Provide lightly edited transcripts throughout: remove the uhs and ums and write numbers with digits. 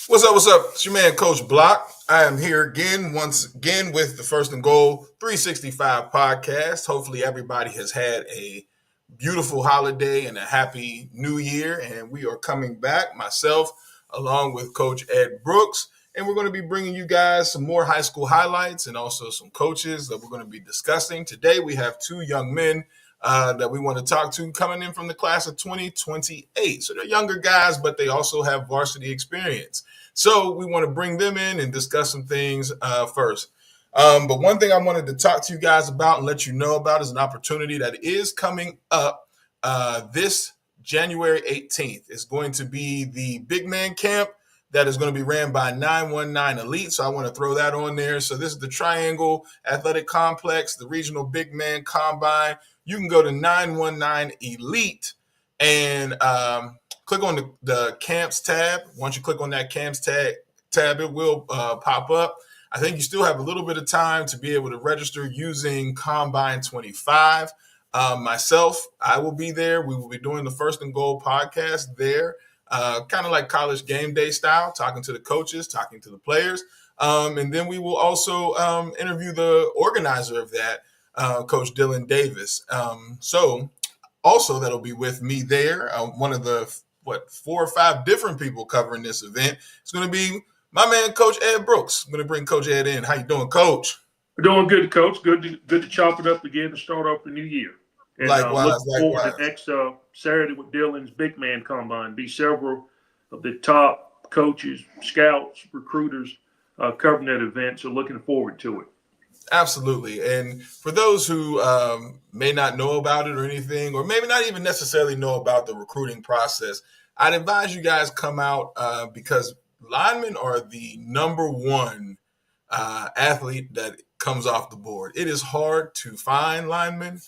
What's up? What's up? It's your man, Coach Block. I am here once again, with the First and Goal 365 podcast. Hopefully, everybody has had a beautiful holiday and a happy new year. And we are coming back, myself, along with Coach Ed Brooks. And we're going to be bringing you guys some more high school highlights and also some coaches that we're going to be discussing. Today, we have two young men that we want to talk to coming in from the class of 2028. So they're younger guys, but they also have varsity experience. So we want to bring them in and discuss some things first. But one thing I wanted to talk to you guys about and let you know about is an opportunity that is coming up this January 18th. It's going to be the Big Man Camp that is going to be ran by 919 Elite. So I want to throw that on there. So this is the Triangle Athletic Complex, the Regional Big Man Combine. You can go to 919 Elite and click on the camps tab. Once you click on that camps tab, it will pop up. I think you still have a little bit of time to be able to register using Combine 25. Myself, I will be there. We will be doing the First and Goal podcast there, kind of like college game day style, talking to the coaches, talking to the players. And then we will also interview the organizer of that, Coach Dylan Davis. So also that'll be with me there. One of the 4 or 5 different people covering this event. It's going to be my man, Coach Ed Brooks. I'm going to bring Coach Ed in. How you doing, Coach? We're doing good, Coach. Good to chop it up again to start off the new year. And likewise. Forward to next Saturday with Dylan's Big Man Combine. Be several of the top coaches, scouts, recruiters covering that event. So looking forward to it. Absolutely. And for those who may not know about it or anything, or maybe not even necessarily know about the recruiting process, I'd advise you guys come out because linemen are the number one athlete that comes off the board. It is hard to find linemen.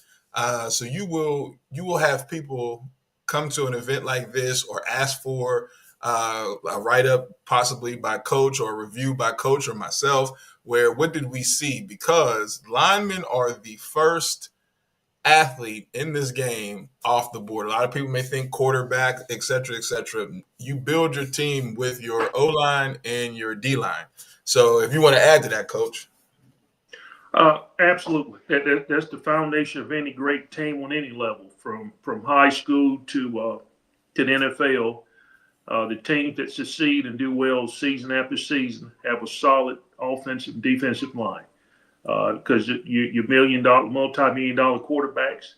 So you will have people come to an event like this or ask for a write-up possibly by coach or a review by coach or myself, where what did we see? Because linemen are the first athlete in this game off the board. A lot of people may think quarterback, et cetera, et cetera. You build your team with your O-line and your D-line. So if you want to add to that, Coach. Absolutely. That's the foundation of any great team on any level, from high school to the NFL. The teams that succeed and do well season after season have a solid offensive and defensive line. Because your multi-million-dollar quarterbacks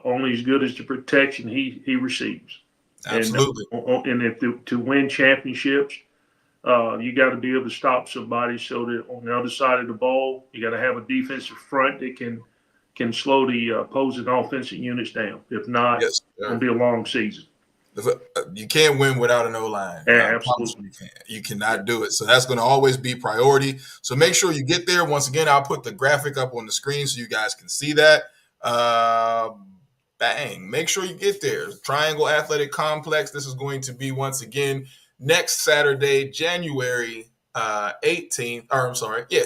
only as good as the protection he receives. Absolutely. And if to win championships, you got to be able to stop somebody so that on the other side of the ball, you got to have a defensive front that can slow the opposing offensive units down. If not, Yes, it's going to be a long season. You can't win without an O-line. Yeah, absolutely. You cannot do it. So that's going to always be priority. So make sure you get there. Once again, I'll put the graphic up on the screen so you guys can see that. Bang. Make sure you get there. Triangle Athletic Complex. This is going to be, once again, next Saturday, January 18th.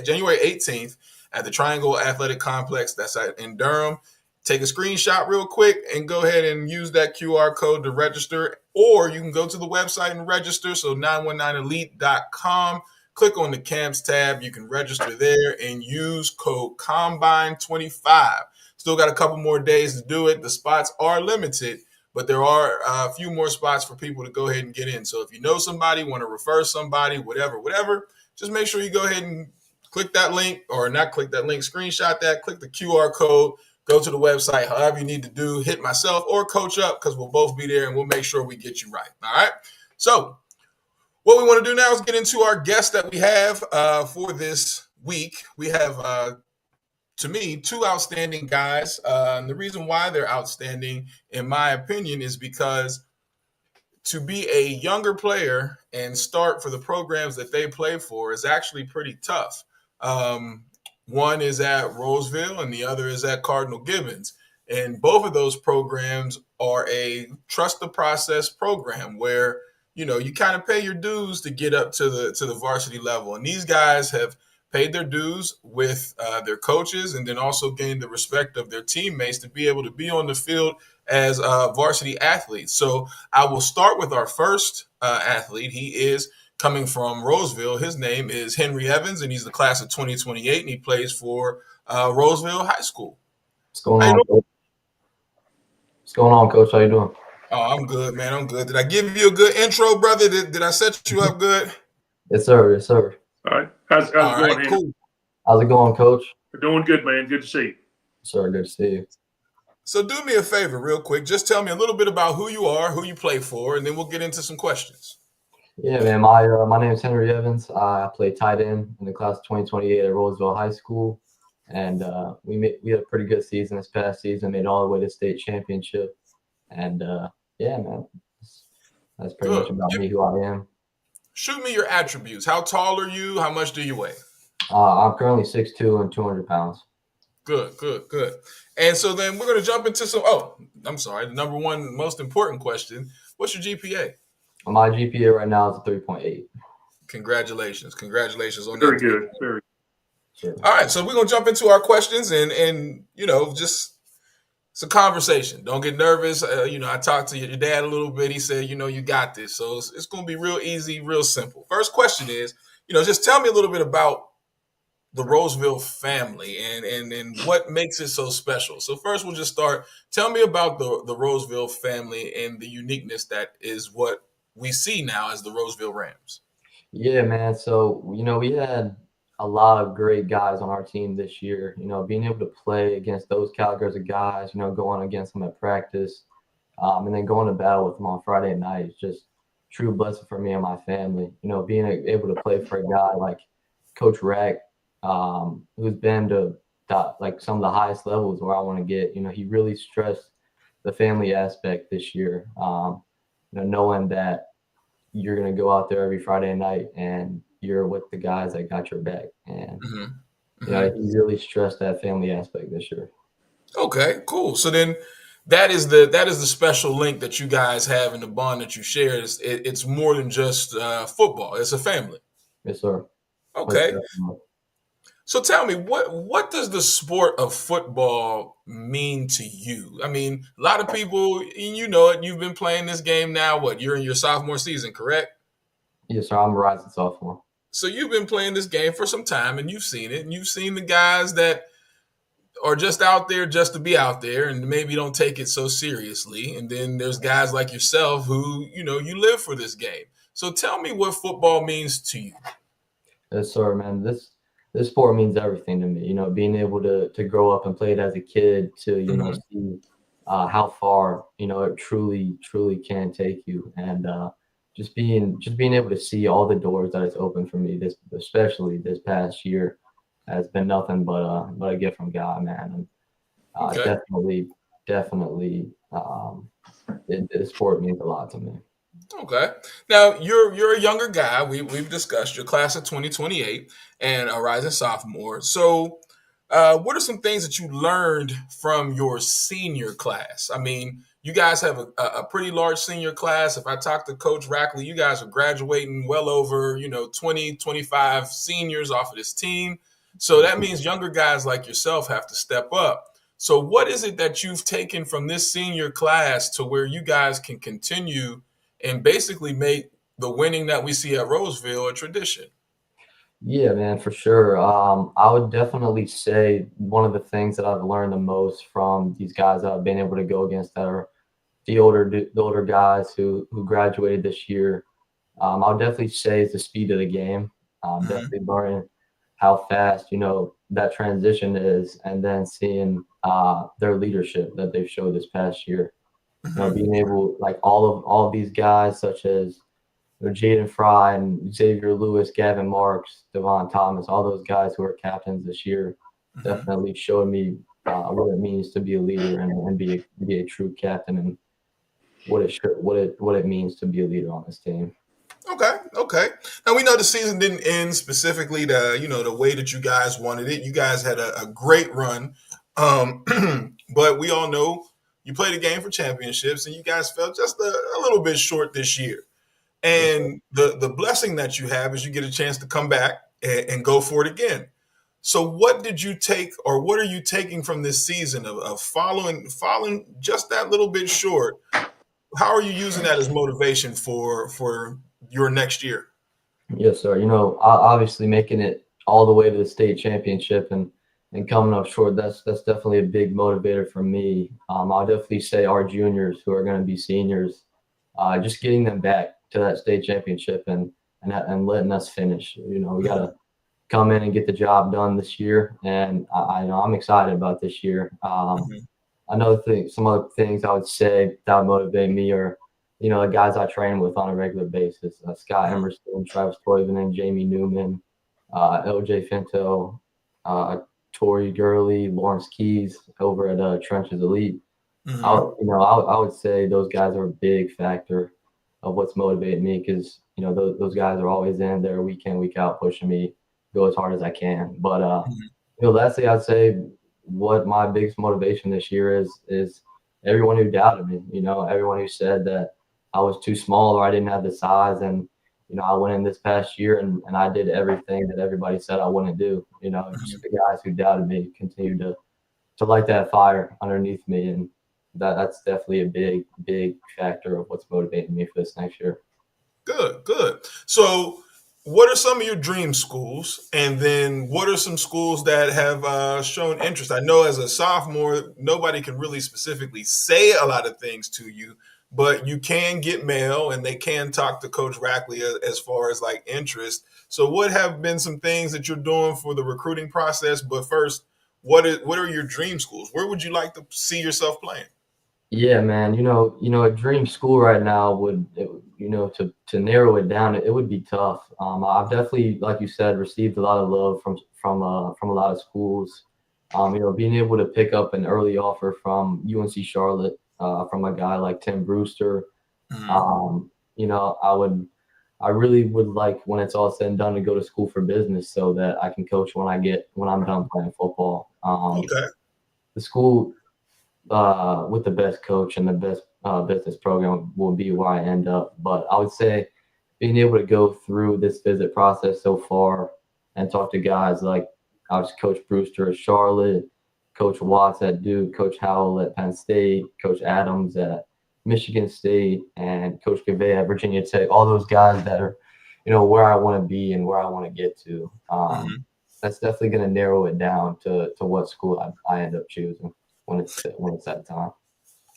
January 18th at the Triangle Athletic Complex. That's in Durham. Take a screenshot real quick and go ahead and use that QR code to register, or you can go to the website and register. So 919elite.com, click on the camps tab. You can register there and use code Combine25. Still got a couple more days to do it. The spots are limited, but there are a few more spots for people to go ahead and get in. So if you know somebody, want to refer somebody, whatever, just make sure you go ahead and click that link, or not click that link, screenshot that, click the QR code. Go to the website, however you need to do, hit myself or Coach up, because we'll both be there and we'll make sure we get you right. All right. So what we want to do now is get into our guests that we have for this week. We have, to me, 2 outstanding guys. And the reason why they're outstanding, in my opinion, is because to be a younger player and start for the programs that they play for is actually pretty tough. One is at Rolesville and the other is at Cardinal Gibbons. And both of those programs are a trust the process program where, you kind of pay your dues to get up to the varsity level. And these guys have paid their dues with their coaches and then also gained the respect of their teammates to be able to be on the field as varsity athletes. So I will start with our first athlete. He is coming from Roseville. His name is Henry Evans, and he's the class of 2028, and he plays for Roseville High School. What's going How you on, doing? Coach? What's going on, Coach? How you doing? Oh, I'm good, man. I'm good. Did I give you a good intro, brother? Did I set you up good? Yes, sir. Yes, sir. All right. How's it All going, right, Andy? cool. How's it going, Coach? We're doing good, man. Good to see you. Sir, good to see you. So do me a favor real quick. Just tell me a little bit about who you are, who you play for, and then we'll get into some questions. Yeah, man. My name is Henry Evans. I play tight end in the class of 2028 at Rolesville High School, and we had a pretty good season this past season. Made it all the way to state championship, and yeah, man. That's pretty much Good. about me, who I am. Shoot me your attributes. How tall are you? How much do you weigh? I'm currently 6'2" and 200 pounds. Good, good, good. And so then we're going to jump into some. Oh, I'm sorry. The number one most important question: what's your GPA? My GPA right now is a 3.8. Congratulations on Very that. good. Very. Sure. All right, so we're gonna jump into our questions and just it's a conversation. Don't get nervous. I talked to your dad a little bit. He said, you got this. So it's gonna be real easy, real simple. First question is, just tell me a little bit about the Roseville family and what makes it so special. So first, we'll just start. Tell me about the Roseville family and the uniqueness that is what we see now as the Roseville Rams. Yeah, man. So, we had a lot of great guys on our team this year. Being able to play against those categories of guys, going against them at practice, and then going to battle with them on Friday night is just true blessing for me and my family. Being able to play for a guy like Coach Rack, who's been to like some of the highest levels where I want to get. He really stressed the family aspect this year. Knowing that you're going to go out there every Friday night and you're with the guys that got your back. And, he really stressed that family aspect this year. Okay, cool. So then that is the special link that you guys have in the bond that you share. It's more than just football. It's a family. Yes, sir. Okay. So tell me, what does the sport of football mean to you? I mean, a lot of people, you know it, you've been playing this game now, you're in your sophomore season, correct? Yes, sir. I'm a rising sophomore. So you've been playing this game for some time and you've seen it, and you've seen the guys that are just out there just to be out there and maybe don't take it so seriously. And then there's guys like yourself who, you live for this game. So tell me what football means to you. Yes, sir, man. This sport means everything to me. Being able to grow up and play it as a kid to, see how far, it truly can take you. And just being able to see all the doors that it's opened for me, especially this past year, has been nothing but a gift from God, man. And Okay. definitely, this sport means a lot to me. Okay. Now you're a younger guy. We've discussed your class of 2028 and a rising sophomore. So, what are some things that you learned from your senior class? I mean, you guys have a pretty large senior class. If I talk to Coach Rackley, you guys are graduating well over 20, 25 seniors off of this team. So that means younger guys like yourself have to step up. So, what is it that you've taken from this senior class to where you guys can continue and basically make the winning that we see at Roseville a tradition? Yeah, man, for sure. I would definitely say one of the things that I've learned the most from these guys that I've been able to go against that are the older guys who graduated this year. I would definitely say is the speed of the game. Definitely learning how fast that transition is, and then seeing their leadership that they've showed this past year. Being able, like all of these guys, such as Jaden Fry and Xavier Lewis, Gavin Marks, Devon Thomas, all those guys who are captains this year, definitely showed me what it means to be a leader and be a true captain, and what it means to be a leader on this team. Okay. Now we know the season didn't end specifically the way that you guys wanted it. You guys had a great run, but we all know you played a game for championships, and you guys fell just a little bit short this year. And the blessing that you have is you get a chance to come back and go for it again. So what did you take, or what are you taking from this season of falling just that little bit short? How are you using that as motivation for your next year? Yes, sir. Obviously making it all the way to the state championship and coming up short, that's definitely a big motivator for me. I'll definitely say our juniors who are going to be seniors, just getting them back to that state championship and letting us finish. We got to come in and get the job done this year, and I know I'm excited about this year. Mhm. Some other things I would say that would motivate me are, the guys I train with on a regular basis: Scott Mhm. Emerson, Travis Toivonen, Jamie Newman, LJ Finto, uh, Tori Gurley, Lawrence Keys over at Trenches Elite. Mhm. I would say those guys are a big factor of what's motivating me because those guys are always in there week in week out pushing me go as hard as I can. But Mhm. lastly, I'd say what my biggest motivation this year is everyone who doubted me. Everyone who said that I was too small or I didn't have the size, and I went in this past year and I did everything that everybody said I wouldn't do. Just Mhm. the guys who doubted me continued to light that fire underneath me, and that's definitely a big factor of what's motivating me for this next year. Good, good. So, what are some of your dream schools? And then, what are some schools that have shown interest? I know as a sophomore, nobody can really specifically say a lot of things to you, but you can get mail and they can talk to Coach Rackley as far as like interest. So, what have been some things that you're doing for the recruiting process? But first, what are your dream schools? Where would you like to see yourself playing? Yeah, man. A dream school right now to narrow it down, it would be tough. I've definitely, like you said, received a lot of love from a lot of schools. Being able to pick up an early offer from UNC Charlotte, from a guy like Tim Brewster. Mhm. I really would like when it's all said and done to go to school for business so that I can coach when I'm done playing football. Okay. The school with the best coach and the best business program will be where I end up. But I would say being able to go through this visit process so far and talk to guys like Coach Brewster at Charlotte, Coach Watts at Duke, Coach Howell at Penn State, Coach Adams at Michigan State, and Coach Gavay at Virginia Tech. All those guys that are, where I want to be and where I want to get to. Mhm. That's definitely going to narrow it down to what school I end up choosing when it's that time.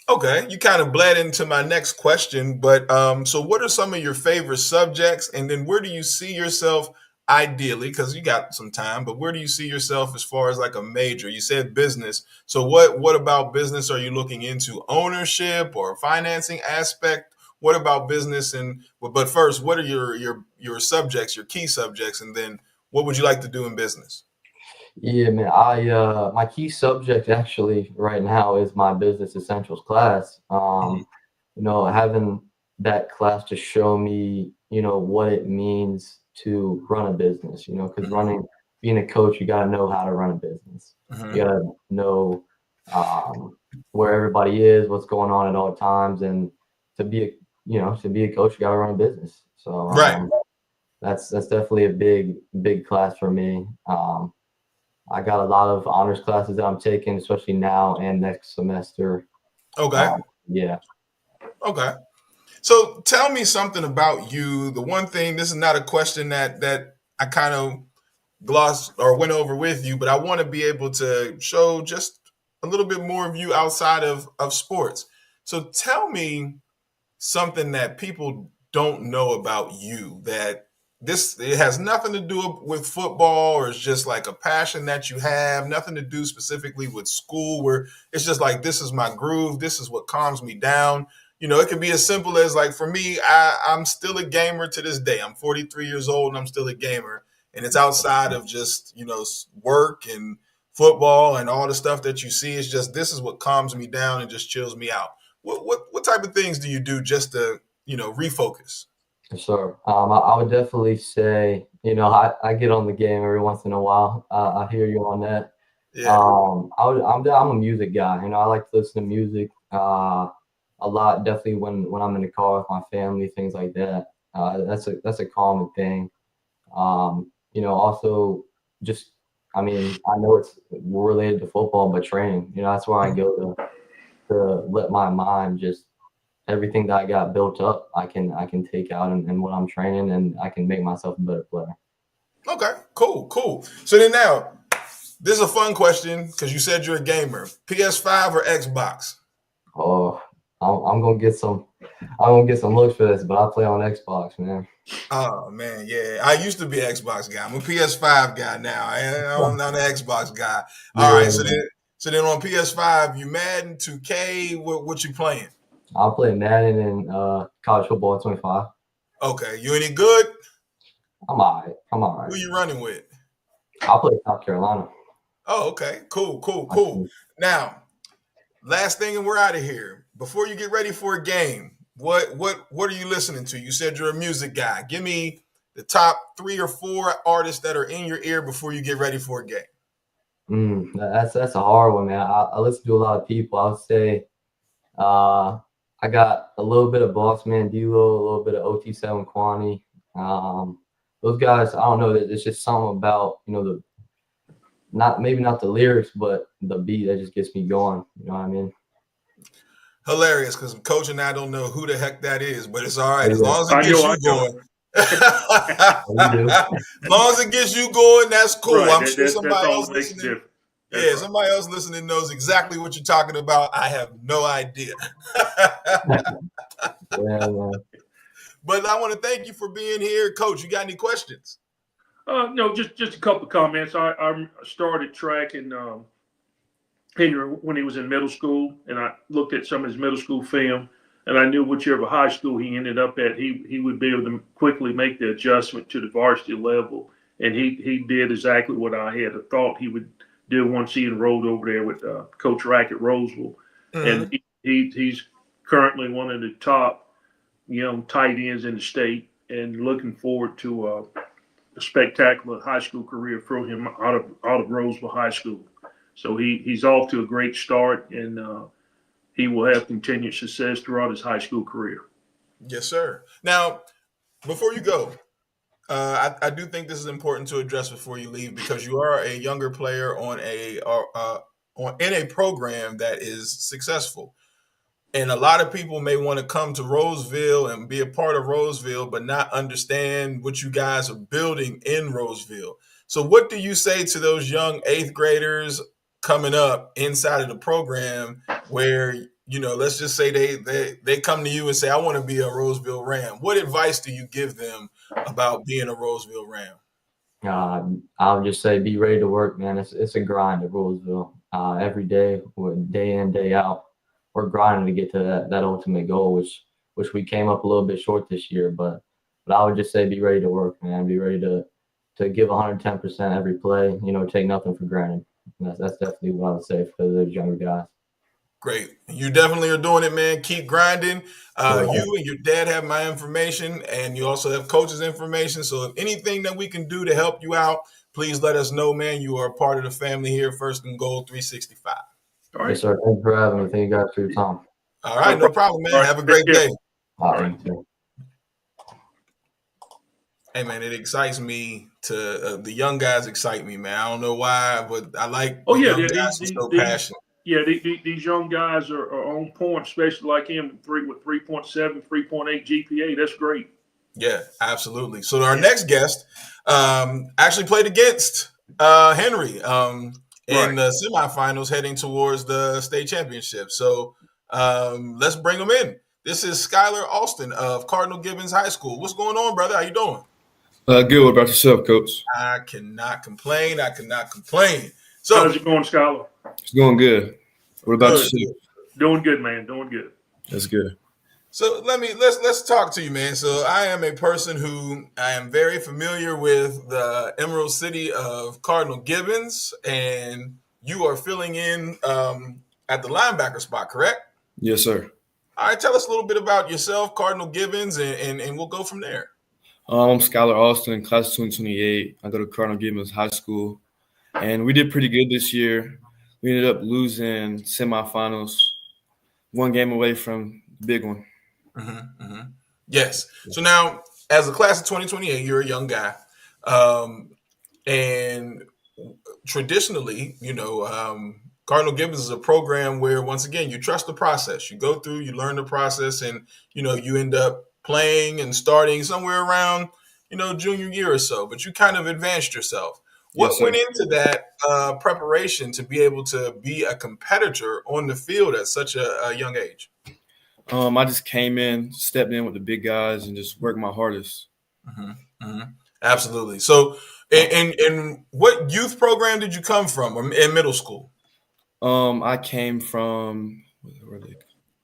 Okay, you kind of bled into my next question, but so what are some of your favorite subjects, and then where do you see yourself ideally? Because you got some time, but where do you see yourself as far as like a major? You said business, so what about business are you looking into? Ownership or financing aspect? What about business? And but first, what are your subjects, your key subjects, and then what would you like to do in business? Yeah, man. My key subject actually right now is my business essentials class. Mhm. Having that class to show me, what it means to run a business. Because being a coach, you got to know how to run a business. You Mhm. got to know where everybody is, what's going on at all times, and to be a, to be a coach, you got to run a business. So Right. that's definitely a big class for me. I got a lot of honors classes that I'm taking, especially now and next semester. Okay. Um, yeah, Okay. So tell me something about you. The one thing, this is not a question that I kind of glossed or went over with you, but I want to be able to show just a little bit more of you outside of sports. So tell me something that people don't know about you that this it has nothing to do with football or it's just like a passion that you have, nothing to do specifically with school where it's just like this is my groove, this is what calms me down. It could be as simple as like for me, I'm still a gamer to this day. I'm 43 years old and I'm still a gamer. And it's outside of just, work and football and all the stuff that you see. It's just this is what calms me down and just chills me out. What type of things do you do just to refocus? for sure. I would definitely say, I get on the game every once in a while. I hear you on that. Yeah. I'm a music guy. I like to listen to music a lot. Definitely when I'm in the car with my family, things like that. That's a common thing. Also just, I mean, I know it's related to football, but training. That's where I go to let my mind just everything that I got built up, I can take out in what I'm training, and I can make myself a better player. Okay, cool. So then now, this is a fun question because you said you're a gamer. PS5 or Xbox? Oh, I'm gonna get some. I'm gonna get some looks for this, but I play on Xbox, man. Oh man, yeah. I used to be an Xbox guy. I'm a PS5 guy now. I'm not an Xbox guy. All right, Yeah, so then on PS5, you Madden 2K. What you playing? I play Madden and college football 25. Okay, you any good? I'm alright. Who you running with? I play South Carolina. Oh, okay, cool. Now, last thing, and we're out of here. Before you get ready for a game, what are you listening to? You said you're a music guy. Give me the top 3 or 4 artists that are in your ear before you get ready for a game. That's a hard one, man. I listen to a lot of people. I would say I got a little bit of Boss Man D'Lo, a little bit of OT7 Kwani. Those guys, I don't know. It's just something about maybe not the lyrics, but the beat that just gets me going. You know what I mean? Hilarious, because Coach and I don't know who the heck that is, but it's all right Yeah. as long as it gets you going. As long as it gets you going, that's cool. Right. I'm sure That's somebody all else that makes a listening. difference. Yeah, somebody else listening knows exactly what you're talking about. I have no idea. Yeah, man. But I want to thank you for being here. Coach, you got any questions? No, just a couple of comments. I started tracking Henry when he was in middle school, and I looked at some of his middle school film, and I knew whichever high school he ended up at, he would be able to quickly make the adjustment to the varsity level, and he did exactly what I had thought he would do once he enrolled over there with Coach Rack at Rolesville, and he's currently one of the top young tight ends in the state, and looking forward to a spectacular high school career for him out of Rolesville High School. So he's off to a great start, and he will have continued success throughout his high school career. Yes, sir. Now, before you go, I do think this is important to address before you leave, because you are a younger player in a program that is successful. And a lot of people may want to come to Roseville and be a part of Roseville, but not understand what you guys are building in Roseville. So what do you say to those young 8th graders coming up inside of the program where, let's just say they come to you and say, I want to be a Roseville Ram. What advice do you give them about being a Roseville Ram? I'll just say be ready to work, man. It's a grind at Rolesville. Every day, day in, day out, we're grinding to get to that ultimate goal, which we came up a little bit short this year. But I would just say be ready to work, man. Be ready to give 110% every play. Take nothing for granted. That's definitely what I would say for those younger guys. Great. You definitely are doing it, man. Keep grinding. You and your dad have my information, and you also have Coach's information. So if anything that we can do to help you out, please let us know, man. You are a part of the family here, First and Goal 365. All right. Yes, sir. Thanks for having me. Thank you guys for your time. All right. No problem, man. All right. Have a great day. All right. Hey, man, it excites me the young guys excite me, man. I don't know why, but I like young guys who so passionate. Yeah, these young guys are on point, especially like him with 3.7, 3.8 GPA. That's great. Yeah, absolutely. So our next guest actually played against Henry in the semifinals heading towards the state championship. So let's bring him in. This is Skylar Alston of Cardinal Gibbons High School. What's going on, brother? How you doing? Good. What about yourself, Coach? I cannot complain. So how's it going, Skylar? It's going good. What about yourself? Doing good, man. Doing good. That's good. So let's talk to you, man. So I am a person who I am very familiar with the Emerald City of Cardinal Gibbons, and you are filling in at the linebacker spot, correct? Yes, sir. All right, tell us a little bit about yourself, Cardinal Gibbons, and we'll go from there. I'm Skylar Alston, class of 2028. I go to Cardinal Gibbons High School, and we did pretty good this year. We ended up losing semifinals, one game away from the big one. Yes. So now, as a class of 2028, you're a young guy, and traditionally, Cardinal Gibbons is a program where, once again, you trust the process. You go through, you learn the process, and, you end up playing and starting somewhere around, junior year or so. But you kind of advanced yourself. Yes, What sir. went into that preparation to be able to be a competitor on the field at such a young age? I just came in, stepped in with the big guys, and just worked my hardest. Mm-hmm. Mm-hmm. Absolutely. So, and what youth program did you come from in middle school? I came from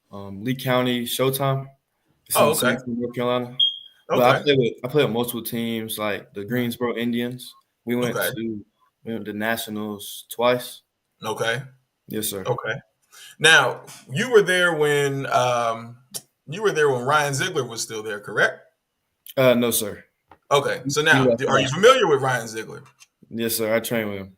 Lee County Showtime. It's Oh, in okay. Central North Carolina. But Okay. I played with multiple teams like the Greensboro Indians. We went Okay. to nationals twice. Okay. Yes, sir. Okay. Now, you were there when Ryan Ziegler was still there, correct? No, sir. Okay. So He now, left are you out. familiar with Ryan Ziegler? Yes, sir. I trained with him.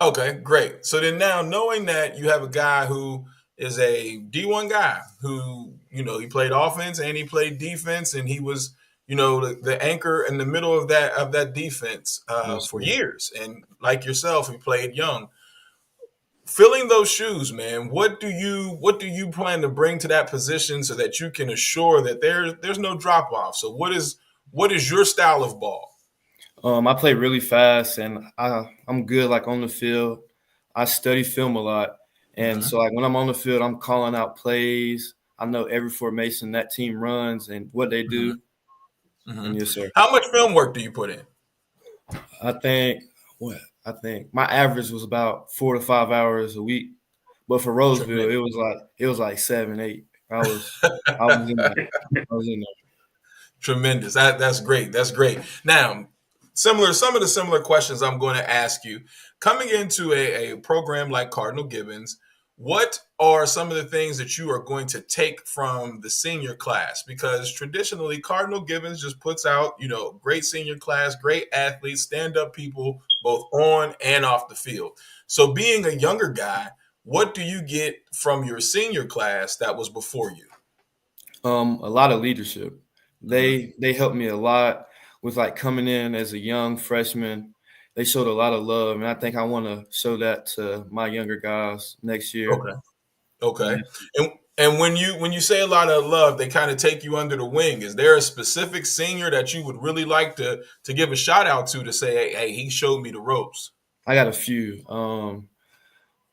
Okay, great. So then now knowing that you have a guy who is a D1 guy who, he played offense and he played defense and he was, the anchor in the middle of that defense Yes, for sir. years. And like yourself, he played young. Filling those shoes, man, what do you plan to bring to that position so that you can assure that there's no drop off? So what is your style of ball? I play really fast and I'm good like on the field. I study film a lot. And so like when I'm on the field, I'm calling out plays. I know every formation that team runs and what they do. Mm-hmm. And yes, sir. How much film work do you put in? I think my average was about 4 to 5 hours a week. But for Rolesville, it was like 7, 8. I was in there. I was in there. Tremendous. That's great. That's great. Now, some of the similar questions I'm going to ask you. Coming into a program like Cardinal Gibbons, what are some of the things that you are going to take from the senior class? Because traditionally, Cardinal Gibbons just puts out, great senior class, great athletes, stand-up people, both on and off the field. So being a younger guy, what do you get from your senior class that was before you? A lot of leadership. They helped me a lot with like coming in as a young freshman. They showed a lot of love, and I think I want to show that to my younger guys next year. Okay. And when you say a lot of love, they kind of take you under the wing. Is there a specific senior that you would really like to give a shout out to say, hey, he showed me the ropes? I got a few.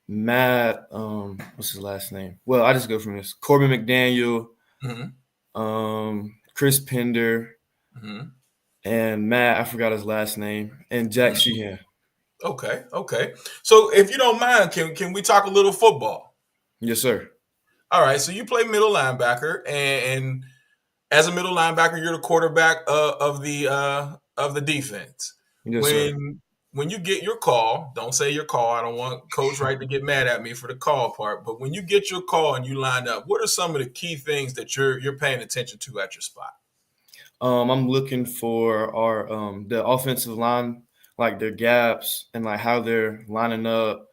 Matt, what's his last name? Well, I just go from this. Corbin McDaniel, Chris Pender, and Matt, I forgot his last name, and Jack Sheehan. Okay. So if you don't mind, can we talk a little football? Yes, sir. All right. So you play middle linebacker, and as a middle linebacker, you're the quarterback of the defense. Yes, sir. When you get your call, don't say your call. I don't want Coach Wright to get mad at me for the call part. But when you get your call and you line up, what are some of the key things that you're paying attention to at your spot? I'm looking for our the offensive line, like their gaps and like how they're lining up.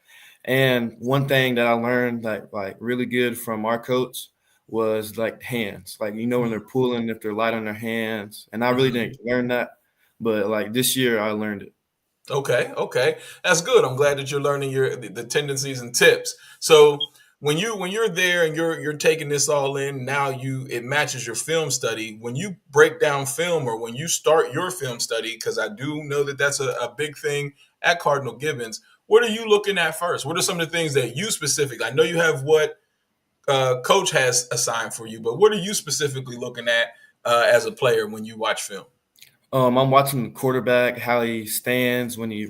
And one thing that I learned like really good from our coach was like hands. Like when they're pulling, if they're light on their hands. And I really didn't learn that, but like this year I learned it. Okay, that's good. I'm glad that you're learning the tendencies and tips. So when you're there and you're taking this all in, now it matches your film study. When you break down film or when you start your film study, because I do know that that's a big thing at Cardinal Gibbons. What are you looking at first? What are some of the things that you specifically? I know you have what Coach has assigned for you, but what are you specifically looking at as a player when you watch film? I'm watching the quarterback, how he stands when he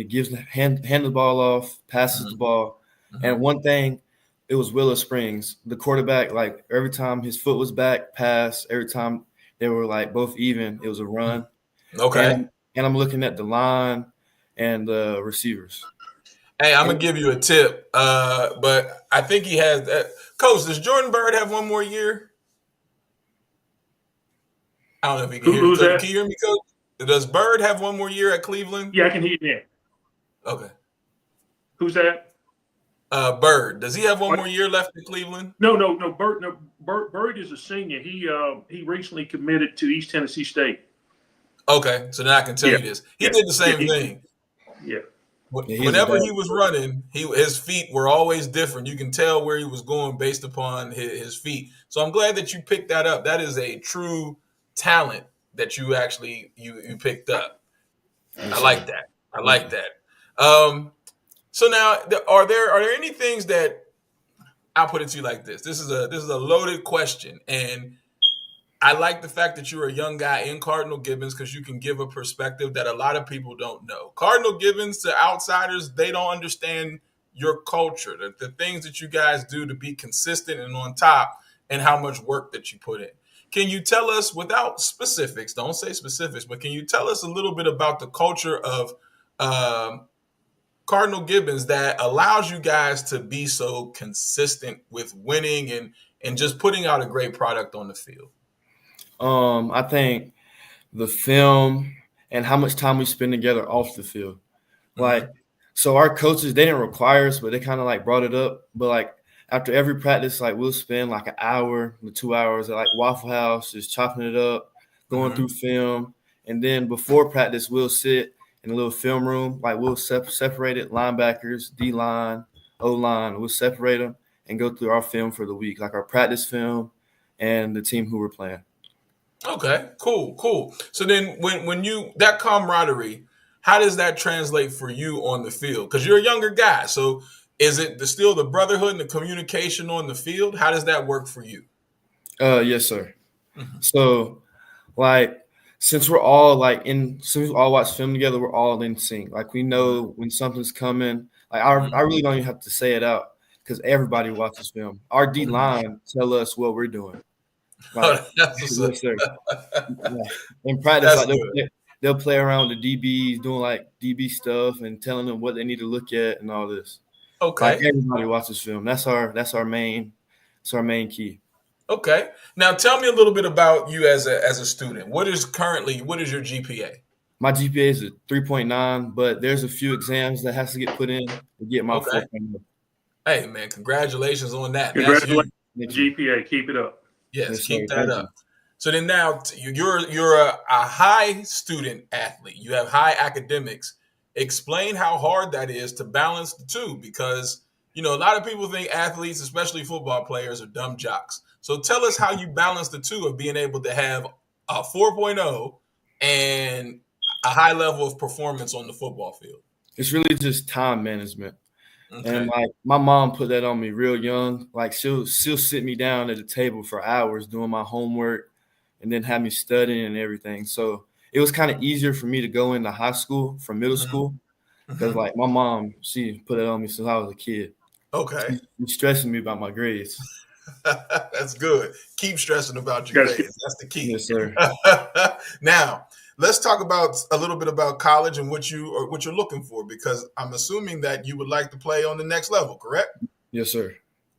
gives hand the ball off, passes the ball. And one thing, it was Willow Springs. The quarterback, like every time his foot was back, pass. Every time they were like both even, it was a run. Okay. And I'm looking at the line and the receivers. Hey, I'm gonna give you a tip, but I think he has that. Coach, does Jordan Bird have one more year? I don't know if he can hear me. Who's that? Can you hear me, Coach? Does Bird have one more year at Cleveland? Yeah, I can hear you now. Okay. Who's that? Bird. Does he have one more year left in Cleveland? No. Bird is a senior. He recently committed to East Tennessee State. Okay, so now I can tell you this. He did the same thing. Yeah. Yeah, he is a Whenever dog. he was running, his feet were always different. You can tell where he was going based upon his feet. So I'm glad that you picked that up. That is a true talent that you actually you picked up. Yes, I sir. like that. I Thank like you. that. So now, are there any things that I'll put it to you like this? This is a loaded question, and I like the fact that you're a young guy in Cardinal Gibbons because you can give a perspective that a lot of people don't know. Cardinal Gibbons, to outsiders, they don't understand your culture, the things that you guys do to be consistent and on top, and how much work that you put in. Can you tell us, without specifics, don't say specifics, but can you tell us a little bit about the culture of um, Cardinal Gibbons that allows you guys to be so consistent with winning and just putting out a great product on the field? I think the film and how much time we spend together off the field. Mm-hmm. Like, so our coaches, they didn't require us, but they kind of like brought it up. But like after every practice, like we'll spend like an hour to 2 hours at like Waffle House, just chopping it up, going Mm-hmm. through film. And then before practice, we'll sit in a little film room. Like we'll separate it, linebackers, D line, O line. We'll separate them and go through our film for the week, like our practice film and the team who we're playing. Okay, cool. So then when you that camaraderie, how does that translate for you on the field? Because you're a younger guy. So is it still the brotherhood and the communication on the field? How does that work for you? Yes, sir. Mhm. So like since we all watch film together, we're all in sync. Like we know when something's coming. Like I really don't even have to say it out because everybody watches film. Our D line tell us what we're doing. Like That's what's up. yes, sir. Yeah. In practice, That's like good. they'll play around with the DBs, doing like DB stuff and telling them what they need to look at and all this. Like Okay. everybody watches film. That's our main key. Okay. Now tell me a little bit about you as a student. What is your GPA? My GPA is a 3.9, but there's a few exams that has to get put in to get my Okay. 4.0. Hey man, congratulations on that. That's huge. Congratulations, Thank you. GPA. Keep it up. Yes, Yes, sir. keep that Thank up. you. So then now you're a high student athlete. You have high academics. Explain how hard that is to balance the two because a lot of people think athletes, especially football players, are dumb jocks. So tell us how you balance the two of being able to have a 4.0 and a high level of performance on the football field. It's really just time management. And Okay. like my mom put that on me real young. Like she'll sit me down at the table for hours doing my homework and then have me studying and everything. So it was kind of easier for me to go into high school from middle Mhm. school because Mhm. like my mom, she put it on me since I was a kid. Okay. She's stressing me about my grades. That's good. Keep stressing about your That's good. grades. That's the key. Yes, sir. Now, let's talk about a little bit about college and what you're looking for because I'm assuming that you would like to play on the next level, correct? Yes, sir.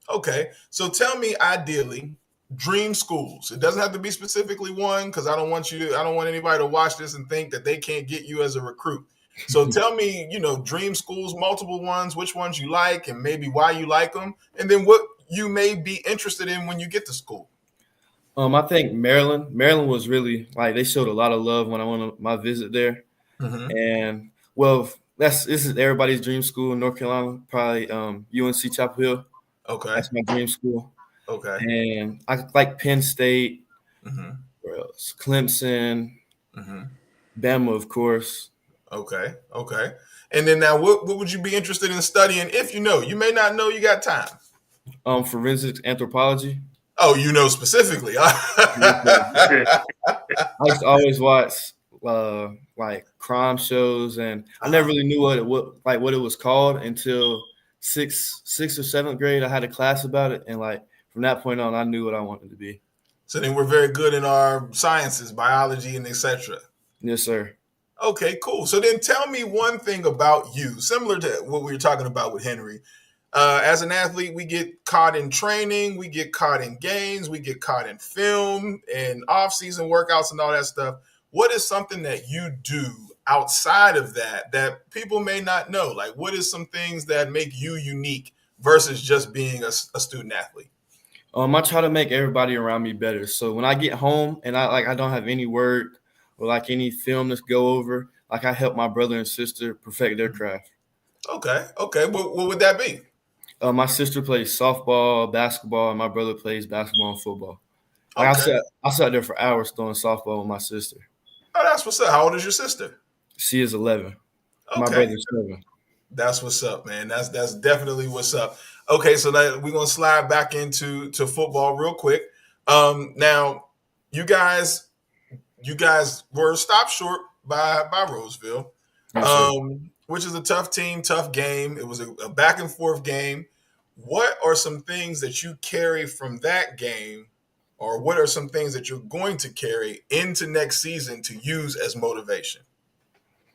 Okay. So tell me ideally dream schools. It doesn't have to be specifically one because I don't want anybody to watch this and think that they can't get you as a recruit. So tell me, dream schools, multiple ones, which ones you like and maybe why you like them, and then what you may be interested in when you get to school. I think Maryland. Maryland was really like they showed a lot of love when I went on my visit there. Mm-hmm. And well, this is everybody's dream school in North Carolina, probably UNC Chapel Hill. Okay. That's my dream school. Okay. And I like Penn State, Mm-hmm. where else? Clemson, Mm-hmm. Bama, of course. Okay. Okay. And then now, what would you be interested in studying if you may not know, you got time. Forensic anthropology. Oh, specifically. I used to always watch like crime shows, and I never really knew what it was called until sixth or seventh grade. I had a class about it, and like from that point on, I knew what I wanted to be. So then we're very good in our sciences, biology, and etc. Yes, sir. Okay, cool. So then tell me one thing about you, similar to what we were talking about with Henry. As an athlete, we get caught in training, we get caught in games, we get caught in film and off-season workouts and all that stuff. What is something that you do outside of that people may not know? Like, what is some things that make you unique versus just being a student athlete? I try to make everybody around me better. So when I get home and I don't have any work or like any film to go over, like I help my brother and sister perfect their craft. Okay. Okay. What would that be? My sister plays softball, basketball, and my brother plays basketball and football. Like Okay. I sat there for hours throwing softball with my sister. Oh, that's what's up. How old is your sister? She is 11. My Okay. brother's 7. That's what's up, man. That's definitely what's up. Okay, so now we're gonna slide back to football real quick. Now you guys were stopped short by Roseville, Yes, sir. which is a tough team, tough game. It was a back and forth game. What are some things that you carry from that game, or what are some things that you're going to carry into next season to use as motivation?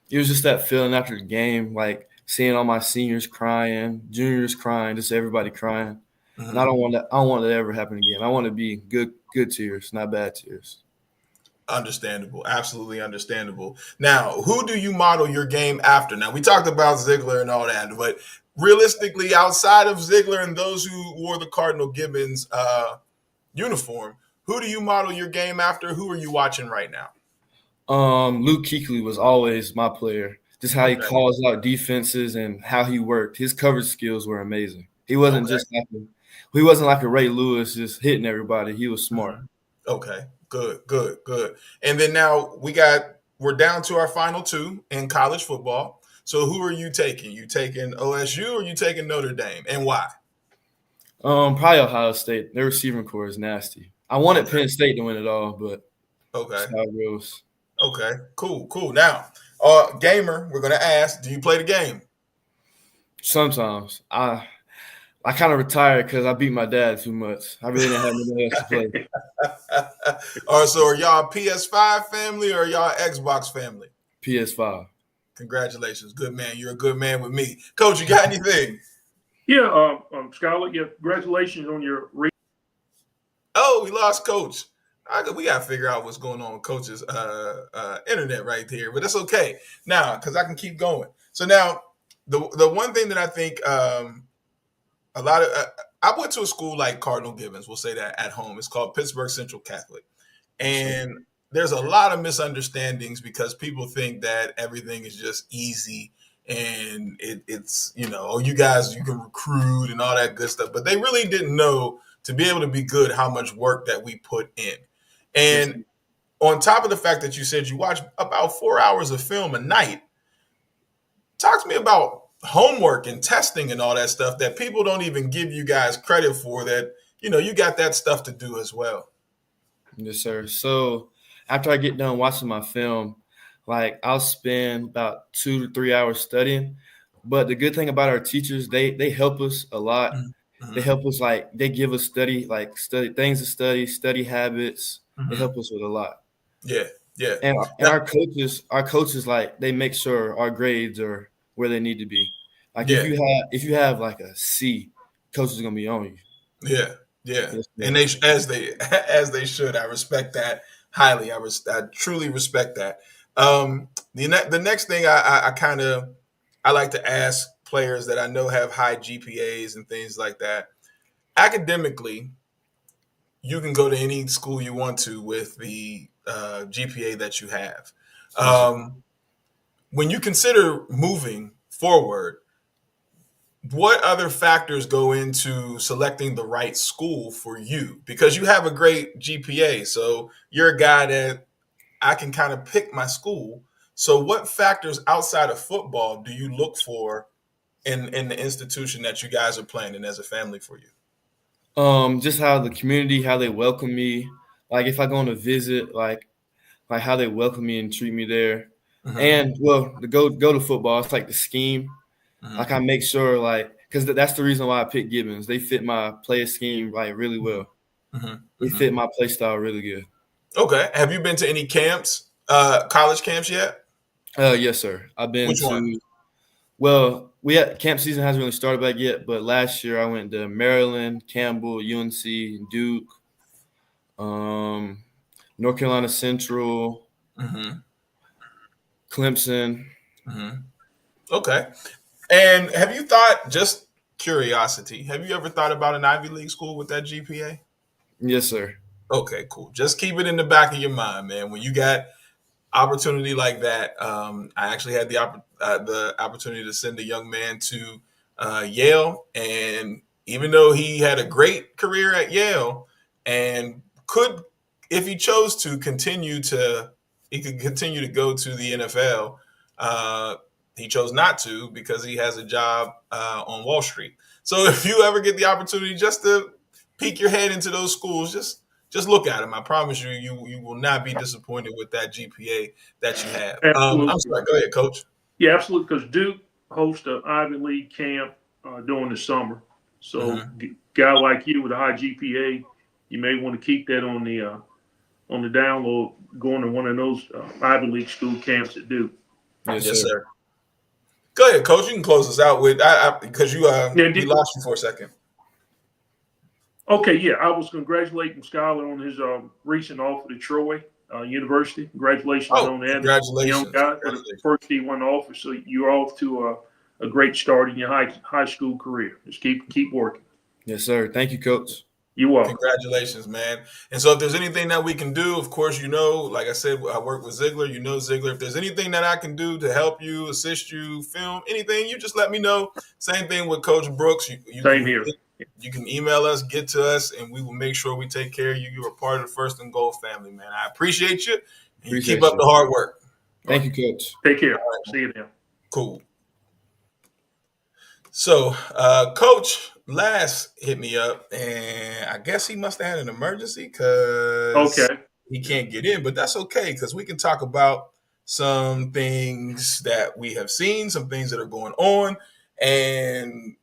It was just that feeling after the game, like seeing all my seniors crying, juniors crying, just everybody crying. And I Mhm. don't want that. I don't want that to ever happen again. I want to be good tears, not bad tears. Understandable. Absolutely understandable. Now, who do you model your game after? Now, we talked about Ziegler and all that, but realistically, outside of Ziegler and those who wore the Cardinal Gibbons uniform, who do you model your game after? Who are you watching right now? Luke Kuechly was always my player. Just how he Okay. calls out defenses and how he worked. His coverage skills were amazing. He wasn't Okay. just he wasn't like a Ray Lewis just hitting everybody. He was smart. Mhm. Okay. Good, good, good. And then now we're down to our final two in college football. So who are you taking? You taking OSU or you taking Notre Dame? And why? Probably Ohio State. Their receiving core is nasty. I wanted Okay. Penn State to win it all, but Okay. that's how it goes. Okay, cool, cool. Now, gamer, we're gonna ask, do you play the game? Sometimes I kind of retired because I beat my dad too much. I really didn't have nobody else to play. All right, so are y'all a PS5 family or y'all Xbox family? PS5. Congratulations, good man. You're a good man with me. Coach, you got anything? Yeah, Skylar, yeah, congratulations on your Oh, we lost Coach. We got to figure out what's going on with Coach's internet right here, but it's okay now because I can keep going. So now, the one thing that I think a lot of I went to a school like Cardinal Gibbons. We'll say that at home. It's called Pittsburgh Central Catholic, and there's a lot of misunderstandings because people think that everything is just easy and it's oh, you can recruit and all that good stuff, but they really didn't know to be able to be good how much work that we put in. Yes. And on top of the fact that you said you watch about 4 hours of film a night, talk to me about homework and testing and all that stuff that people don't even give you guys credit for, that you got that stuff to do as well. Yes, sir. So after I get done watching my film, like I'll spend about 2 to 3 hours studying. But the good thing about our teachers, they help us a lot. They Mm-hmm. help us they give us study things to study habits. They Mm-hmm. help us with a lot. Yeah, yeah. And our coaches like they make sure our grades are where they need to be. Like Yeah, if you have like a C, coach is gonna be on you. yeah, yeah. Yes, And sir. they as they should. I respect that highly. I truly respect that. The next thing I kind of I like to ask players that I know have high GPAs and things like that. Academically, you can go to any school you want to with the GPA that you have. Yes, sir. When you consider moving forward, what other factors go into selecting the right school for you? Because you have a great GPA, so you're a guy that I can kind of pick my school. So, what factors outside of football do you look for in the institution that you guys are playing in as a family for you? Just how the community, how they welcome me. Like if I go on a visit, like how they welcome me and treat me there. Mm-hmm. And well, to go to football, it's like the scheme. Like Mm-hmm. I make sure because that's the reason why I picked Gibbons. They fit my play scheme like really well. Mm-hmm. They Mm-hmm. fit my play style really good. Okay. Have you been to any camps, college camps yet? Yes, sir. I've been Which one? to we had camp season hasn't really started back yet, but last year I went to Maryland, Campbell, UNC, Duke, um, North Carolina Central, Mm-hmm. Clemson. Mm-hmm. Okay. And have you thought, just curiosity, have you ever thought about an Ivy League school with that GPA? Yes, sir. Okay, cool. Just keep it in the back of your mind, man. When you got opportunity like that, I actually had the opportunity to send a young man to Yale, and even though he had a great career at Yale and could, if he chose to, he could continue to go to the NFL. He chose not to because he has a job on Wall Street. So if you ever get the opportunity just to peek your head into those schools, just look at them. I promise you, you will not be disappointed with that GPA that you have. Absolutely. I'm sorry. Go ahead, Coach. Yeah, absolutely. Because Duke hosts an Ivy League camp during the summer. So, guy like you with a high GPA, you may want to keep that on the down low, going to one of those Ivy League school camps at Duke. Yes, sir. Go ahead, Coach. You can close us out with because we lost you for a second. Okay, yeah, I was congratulating Skylar on his recent offer to Troy University. Congratulations on that. Congratulations. Young guy for the first D1 offer. So you're off to a great start in your high school career. Just keep working. Yes, sir. Thank you, Coach. You are. Congratulations, man. And so if there's anything that we can do, of course, like I said, I work with Ziegler. Ziegler. If there's anything that I can do to help you, assist you, film, anything, you just let me know. Same thing with Coach Brooks. Same here. You can email us, get to us, and we will make sure we take care of you. You are part of the First and Goal family, man. I appreciate you. And you keep up the hard work. Thank you, Coach. Take care. See you then. Cool. So, Coach Lash hit me up, and I guess he must have had an emergency because he can't get in. But that's okay because we can talk about some things that we have seen, some things that are going on. And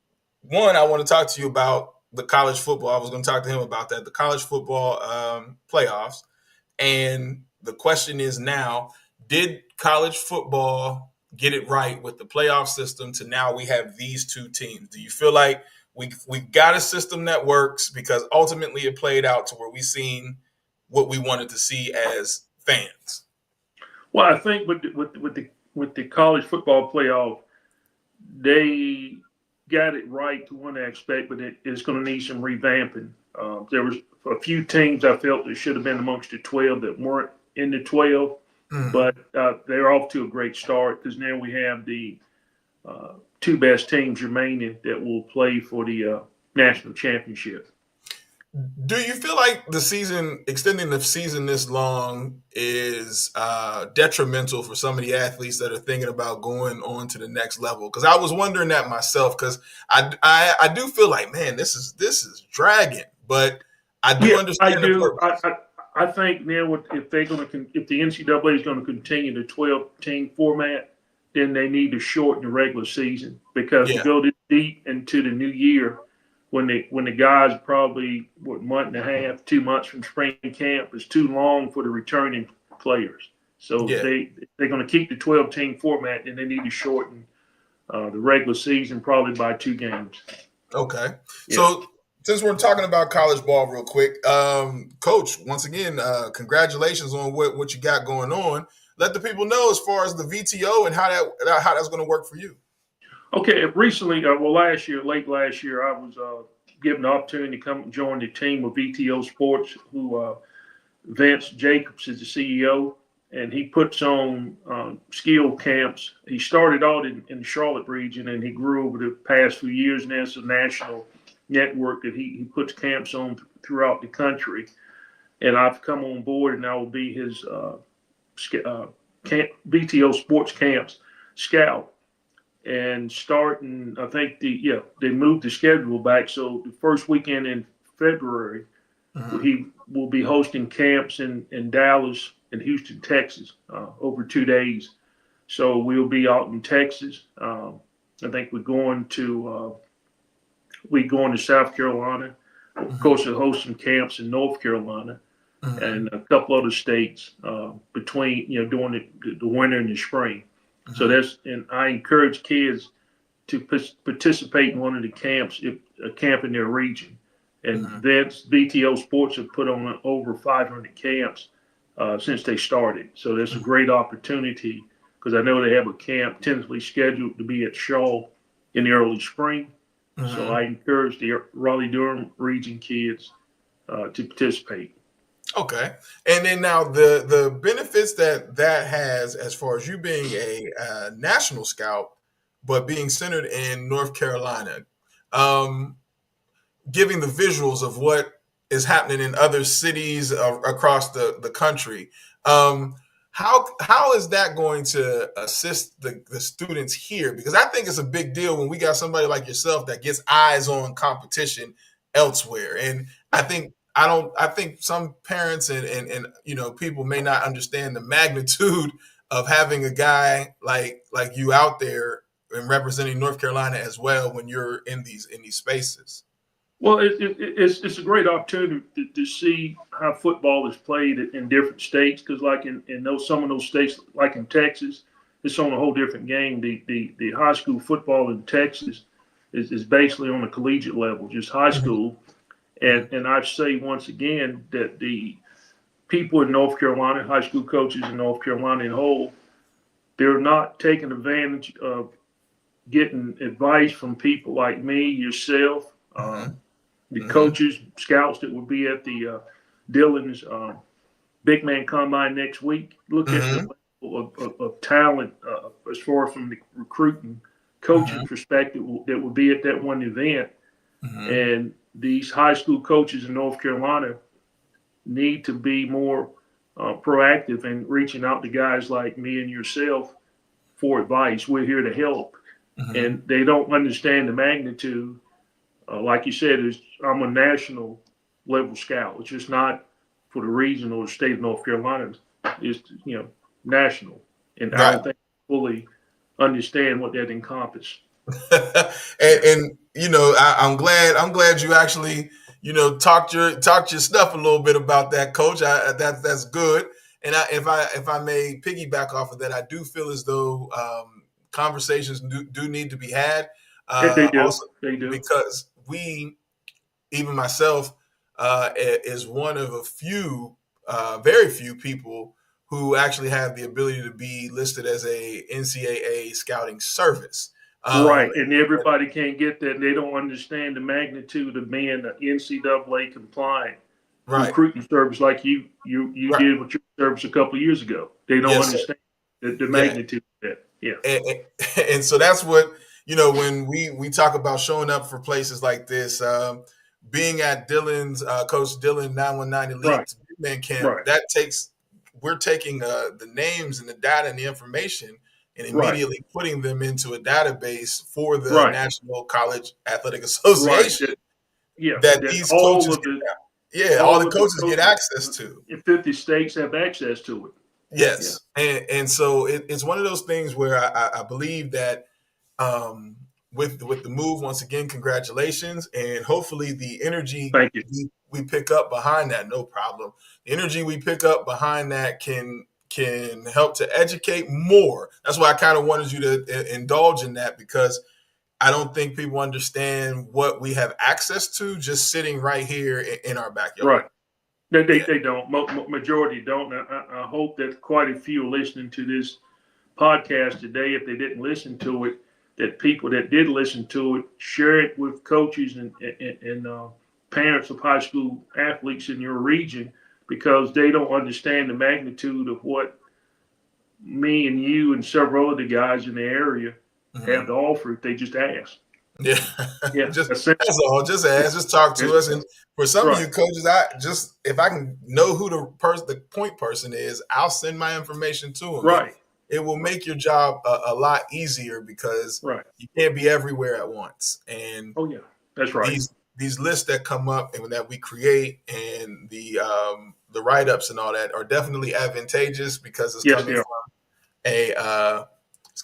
one, I want to talk to you about the college football. I was going to talk to him about that, the college football playoffs. And the question is now, did college football get it right with the playoff system to now we have these two teams? Do you feel like we got a system that works because ultimately it played out to where we seen what we wanted to see as fans? Well, I think with the college football playoff, they got it right to one aspect, but it's going to need some revamping. There was a few teams I felt that should have been amongst the 12 that weren't in the 12. But they're off to a great start because now we have the two best teams remaining that will play for the national championship. Do you feel like extending the season this long is detrimental for some of the athletes that are thinking about going on to the next level? Because I was wondering that myself because I do feel like, man, this is dragging, but I do understand. I do. I think now if the NCAA is going to continue the 12-team format, then they need to shorten the regular season because to go this deep into the new year when the guys probably month and a half, 2 months from spring camp is too long for the returning players. So they're going to keep the 12-team format, and they need to shorten the regular season probably by 2 games. Okay, so. Since we're talking about college ball real quick, Coach, once again, congratulations on what you got going on. Let the people know as far as the VTO and how that's going to work for you. Okay, recently, late last year, I was given the opportunity to come join the team with VTO Sports, who Vince Jacobs is the CEO, and he puts on skill camps. He started out in the Charlotte region, and he grew over the past few years, and it's a national network that he puts camps on throughout the country. And I've come on board, and I will be his VTO Sports Camps scout. And starting, I think they moved the schedule back. So the first weekend in February, he will be hosting camps in Dallas and Houston, Texas, over 2 days. So we'll be out in Texas. I think we're going to South Carolina. Of course, we'll host some camps in North Carolina and a couple other states between during the winter and the spring. So and I encourage kids to participate in one of the camps, a camp in their region. And that's VTO Sports have put on over 500 camps since they started. So that's a great opportunity because I know they have a camp tentatively scheduled to be at Shaw in the early spring. So I encourage the Raleigh-Durham region kids to participate. Okay. And then now the benefits that has as far as you being a national scout, but being centered in North Carolina, um, giving the visuals of what is happening in other cities across the country. Um, how is that going to assist the students here? Because I think it's a big deal when we got somebody like yourself that gets eyes on competition elsewhere. And I think some parents and people may not understand the magnitude of having a guy like you out there and representing North Carolina as well when you're in these spaces. Well, it's a great opportunity to see how football is played in different states. Because, like in some of those states, like in Texas, it's on a whole different game. The high school football in Texas is basically on a collegiate level, just high school. And I say once again that the people in North Carolina, high school coaches in North Carolina in whole, they're not taking advantage of getting advice from people like me, yourself, the coaches, scouts that will be at the Dillon's Big Man Combine next week. Look at the level of talent as far as from the recruiting, coaching perspective that will be at that one event. And these high school coaches in North Carolina need to be more proactive in reaching out to guys like me and yourself for advice. We're here to help. And they don't understand the magnitude. Like you said, I'm a national level scout. It's just not for the region or the state of North Carolina. It's national, and I don't think they fully understand what that encompasses. and I'm glad you actually talked your stuff a little bit about that, Coach. That's good. And if I may piggyback off of that, I do feel as though conversations do need to be had. They do. Also, They do. because even myself, is one of a few, very few people who actually have the ability to be listed as a NCAA scouting service. Right, and everybody can't get that. They don't understand the magnitude of being an NCAA compliant recruiting service like you did with your service a couple of years ago. They don't understand the magnitude of that. Yeah, and so that's what when we talk about showing up for places like this, being at Dillon's Coach Dillon 919 Elite Big Man Camp, we're taking the names and the data and the information and immediately putting them into a database for the National College Athletic Association. That these coaches all the coaches get access to. 50 states have access to it. Yes. And so it's one of those things where I believe that with the move, once again, congratulations. And hopefully the energy we pick up behind that, no problem. The energy we pick up behind that can help to educate more. That's why I kind of wanted you to indulge in that, because I don't think people understand what we have access to just sitting right here in our backyard. Right. They don't. Majority don't. I hope that quite a few are listening to this podcast today. If they didn't listen to it, that people that did listen to it, share it with coaches and parents of high school athletes in your region, because they don't understand the magnitude of what me and you and several other guys in the area have to offer if they just ask. Yeah. That's all. Just ask. Just talk to us. And for some of you coaches, if I can know who the point person is, I'll send my information to them. Right. It will make your job a lot easier, because you can't be everywhere at once. And that's right. These lists that come up and that we create, and the write-ups and all that, are definitely advantageous, because it's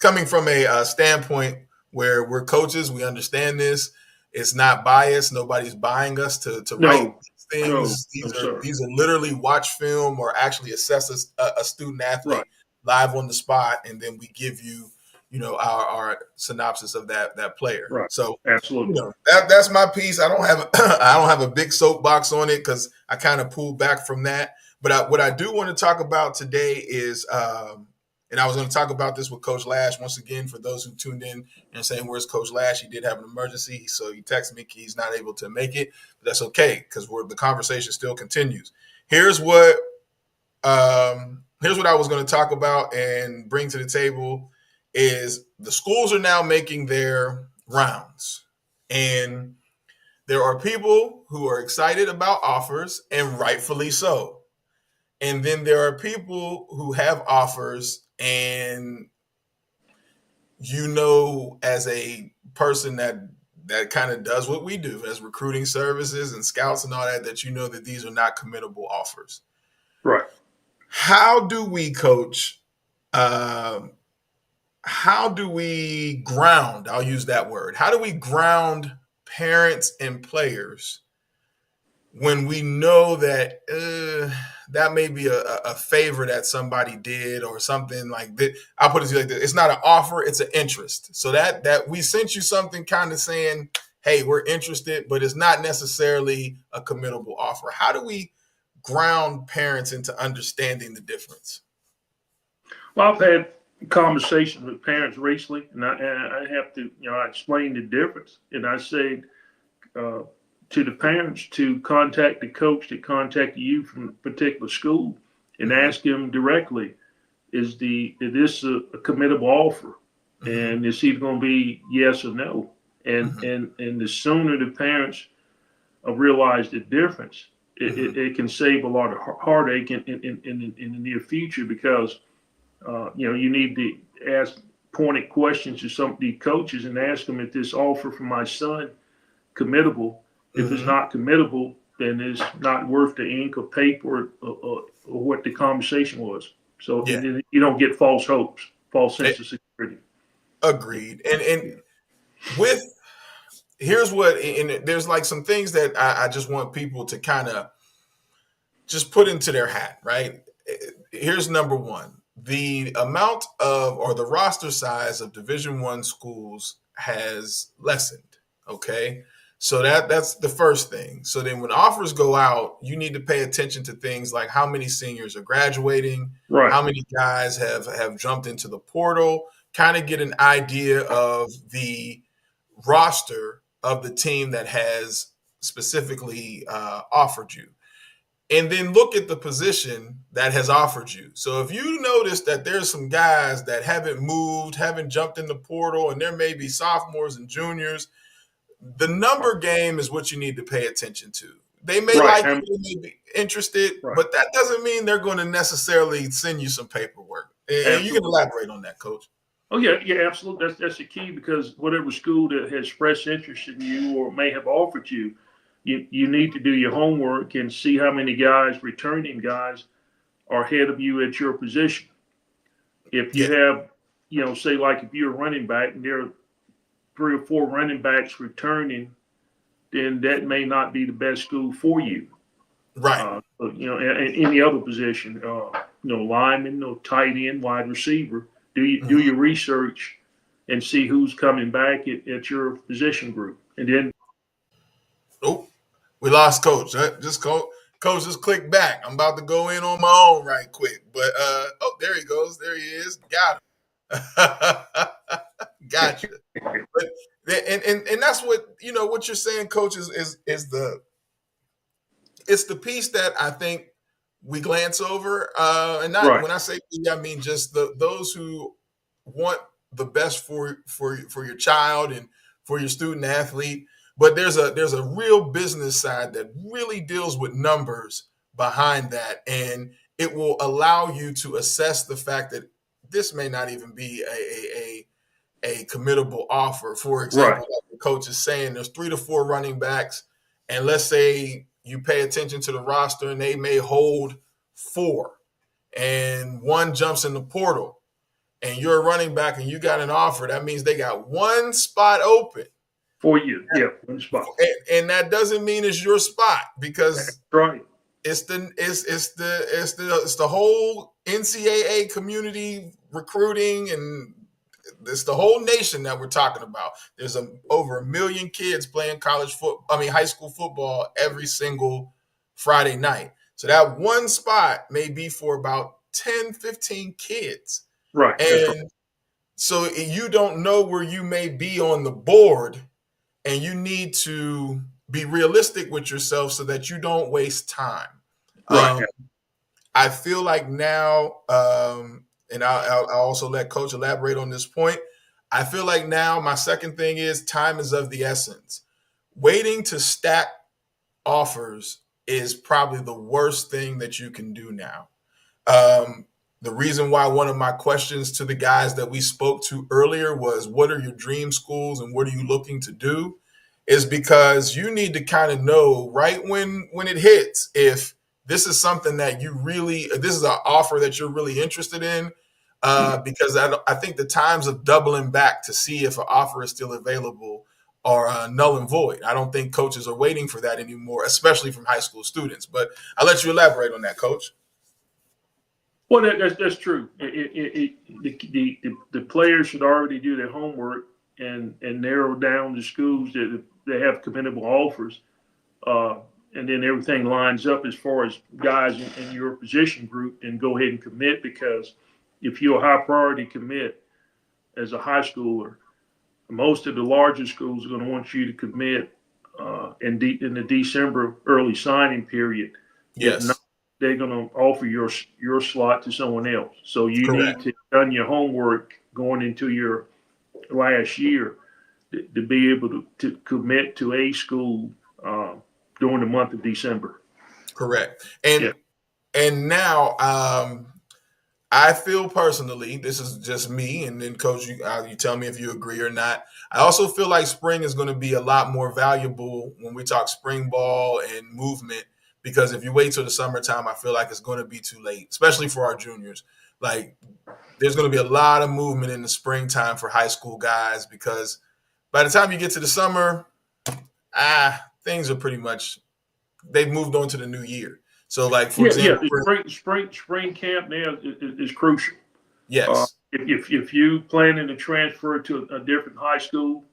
coming from a standpoint where we're coaches. We understand this. It's not biased. Nobody's buying us to write things. These are literally watch film or actually assess a student athlete live on the spot, and then we give you our synopsis of that player. Right. So absolutely, that's my piece. I don't have a big soapbox on it, because I kind of pulled back from that. But what I do want to talk about today is, and I was going to talk about this with Coach Lash once again, for those who tuned in and saying, "Where's Coach Lash?" He did have an emergency, so he texted me he's not able to make it. But that's okay, because the conversation still continues. Here's what I was going to talk about and bring to the table is the schools are now making their rounds, and there are people who are excited about offers, and rightfully so. And then there are people who have offers, and as a person that kind of does what we do as recruiting services and scouts and all that, that these are not committable offers. Right. How do we, coach? How do we ground? I'll use that word. How do we ground parents and players when we know that that may be a favor that somebody did or something like that? I'll put it to you like this: it's not an offer; it's an interest. So that we sent you something kind of saying, "Hey, we're interested," but it's not necessarily a committable offer. How do we ground parents into understanding the difference? Well, I've had conversations with parents recently, and I have to, I explain the difference, and I say to the parents to contact the coach that contacted you from a particular school and ask him directly, is this a committable offer? And it's either going to be yes or no. And the sooner the parents realize the difference, it can save a lot of heartache in the near future, because you need to ask pointed questions to some of the coaches and ask them, if this offer for my son committable. If it's not committable, then it's not worth the ink or paper or what the conversation was. So you don't get false hopes, false sense of security. Agreed. And with here's what, and there's like some things that I just want people to kind of just put into their hat, right? Here's number one. The amount of, or the roster size of Division I schools has lessened. Okay. So that's the first thing. So then when offers go out, you need to pay attention to things like how many seniors are graduating, Right. how many guys have jumped into the portal, kind of get an idea of the roster of the team that has specifically offered you. And then look at the position that has offered you. So if you notice that there's some guys that haven't moved, haven't jumped in the portal, and there may be sophomores and juniors, the number game is what you need to pay attention to. They may like you, they may be interested, but that doesn't mean they're going to necessarily send you some paperwork. And you can elaborate on that, Coach. Oh, yeah, absolutely. That's the key, because whatever school that has expressed interest in you or may have offered you, you need to do your homework and see how many guys, returning guys, are ahead of you at your position. If you have, say like if you're a running back and there are 3 or 4 running backs returning, then that may not be the best school for you. Right. In any other position, lineman or tight end, wide receiver, do your research and see who's coming back at your position group. And then, we lost Coach. Coach just clicked back. I'm about to go in on my own right quick. But there he goes. There he is. Got him. Gotcha. But and that's what what you're saying, Coach, is it's the piece that I think we glance over. And not when I say we, I mean just those who want the best for your child and for your student athlete. But there's a real business side that really deals with numbers behind that, and it will allow you to assess the fact that this may not even be a committable offer. For example, like the coach is saying, there's 3 to 4 running backs, and let's say you pay attention to the roster and they may hold 4, and 1 jumps in the portal, and you're a running back and you got an offer. That means they got 1 spot open for you. Yeah, 1 spot. And that doesn't mean it's your spot, because it's the whole NCAA community recruiting, and it's the whole nation that we're talking about. There's over 1 million kids playing high school football every single Friday night. So that 1 spot may be for about 10, 15 kids. Right. And so you don't know where you may be on the board, and you need to be realistic with yourself so that you don't waste time. Right. I feel like now, and I'll also let Coach elaborate on this point. I feel like now my second thing is time is of the essence. Waiting to stack offers is probably the worst thing that you can do now. The reason why one of my questions to the guys that we spoke to earlier was, what are your dream schools and what are you looking to do? Is because you need to kind of know right when it hits if this is something that you really, this is an offer that you're really interested in. Because I think the times of doubling back to see if an offer is still available are null and void. I don't think coaches are waiting for that anymore, especially from high school students. But I'll let you elaborate on that, Coach. Well, that's true. The players should already do their homework and narrow down the schools that they have committable offers, and then everything lines up as far as guys in your position group, and go ahead and commit. Because if you're a high priority commit as a high schooler, most of the larger schools are going to want you to commit in the December early signing period. Yes. If not, they're going to offer your slot to someone else. So you Correct. need to done your homework going into your last year to be able to commit to a school during the month of December. Correct. And now I feel personally, this is just me, and then Coach, you tell me if you agree or not. I also feel like spring is going to be a lot more valuable when we talk spring ball and movement, because if you wait till the summertime, I feel like it's going to be too late, especially for our juniors. Like, there's going to be a lot of movement in the springtime for high school guys, because by the time you get to the summer, things are pretty much, they've moved on to the new year. So, like, for example, spring camp now is crucial. yes. If you planning to transfer to a different high school,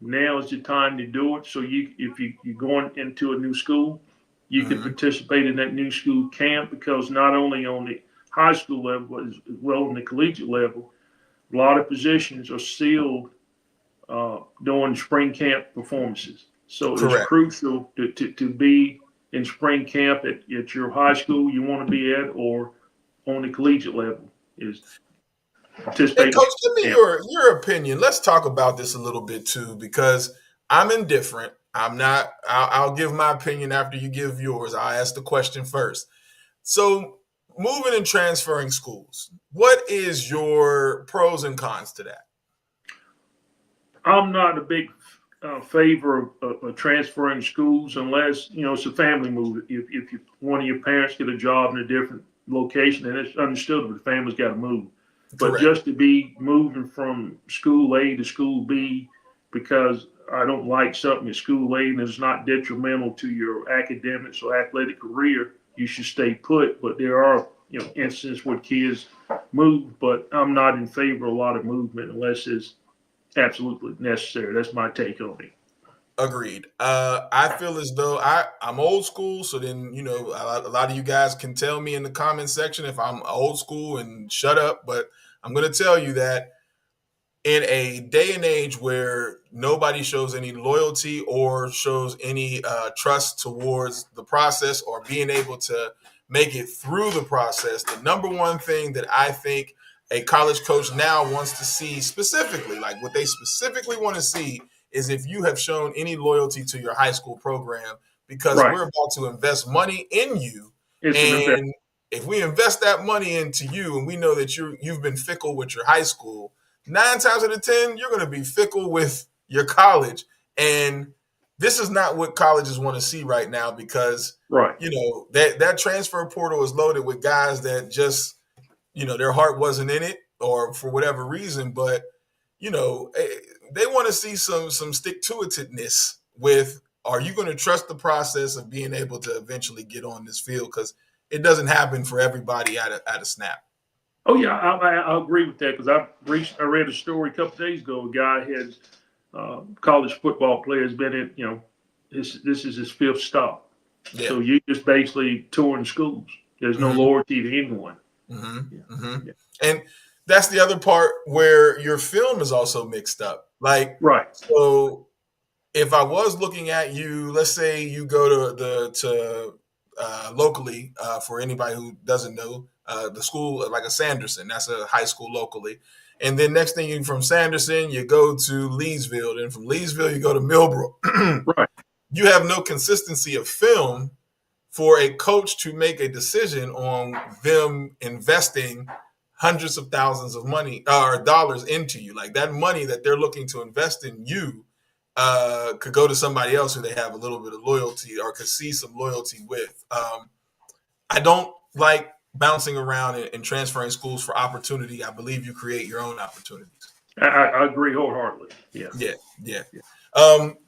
now is the time to do it. So if you're going into a new school, you can participate in that new school camp, because not only on the high school level, but as well on the collegiate level, a lot of positions are sealed during spring camp performances. So Correct. It's crucial to be in spring camp at your high school you want to be at, or on the collegiate level, is participating. Hey, Coach, give me your opinion. Let's talk about this a little bit too, because I'm indifferent. I'm not. I'll give my opinion after you give yours. I'll ask the question first. So, moving and transferring schools, what is your pros and cons to that? I'm not a big favor of transferring schools unless it's a family move. If one of your parents get a job in a different location, and it's understood that the family's got to move. But Correct. just to be moving from school A to school B because I don't like something at school A and it's not detrimental to your academics or athletic career, you should stay put. But there are instances where kids move, but I'm not in favor of a lot of movement unless it's absolutely necessary. That's my take on it. Agreed. I feel as though I'm old school, so then a lot of you guys can tell me in the comment section if I'm old school and shut up. But I'm going to tell you that in a day and age where nobody shows any loyalty or shows any trust towards the process or being able to make it through the process, the number one thing that I think a college coach now wants to see specifically, like what they specifically want to see, is if you have shown any loyalty to your high school program, because Right. we're about to invest money in you. It's And if we invest that money into you and we know that you've been fickle with your high school, 9 times out of 10, you're going to be fickle with your college. And this is not what colleges want to see right now, because, right. That transfer portal is loaded with guys that just, their heart wasn't in it or for whatever reason, but, they want to see some stick-to-itiveness with, are you going to trust the process of being able to eventually get on this field? Because it doesn't happen for everybody at a snap. Oh, yeah, I agree with that, because I read a story a couple days ago. A guy had college football players been in, this is his 5th stop. Yeah. So you just basically touring schools. There's no loyalty to anyone. Mm-hmm. Yeah. Mm-hmm. Yeah. And that's the other part where your film is also mixed up. Like, right. So if I was looking at you, let's say you go to locally, for anybody who doesn't know, the school, like a Sanderson, that's a high school locally. And then next thing, you from Sanderson, you go to Leesville. And from Leesville, you go to Millbrook. Right. You have no consistency of film for a coach to make a decision on them investing hundreds of thousands of money or dollars into you. Like that money that they're looking to invest in you could go to somebody else who they have a little bit of loyalty or could see some loyalty with. I don't like bouncing around and transferring schools for opportunity. I believe you create your own opportunities. I agree wholeheartedly. Yeah. Yeah.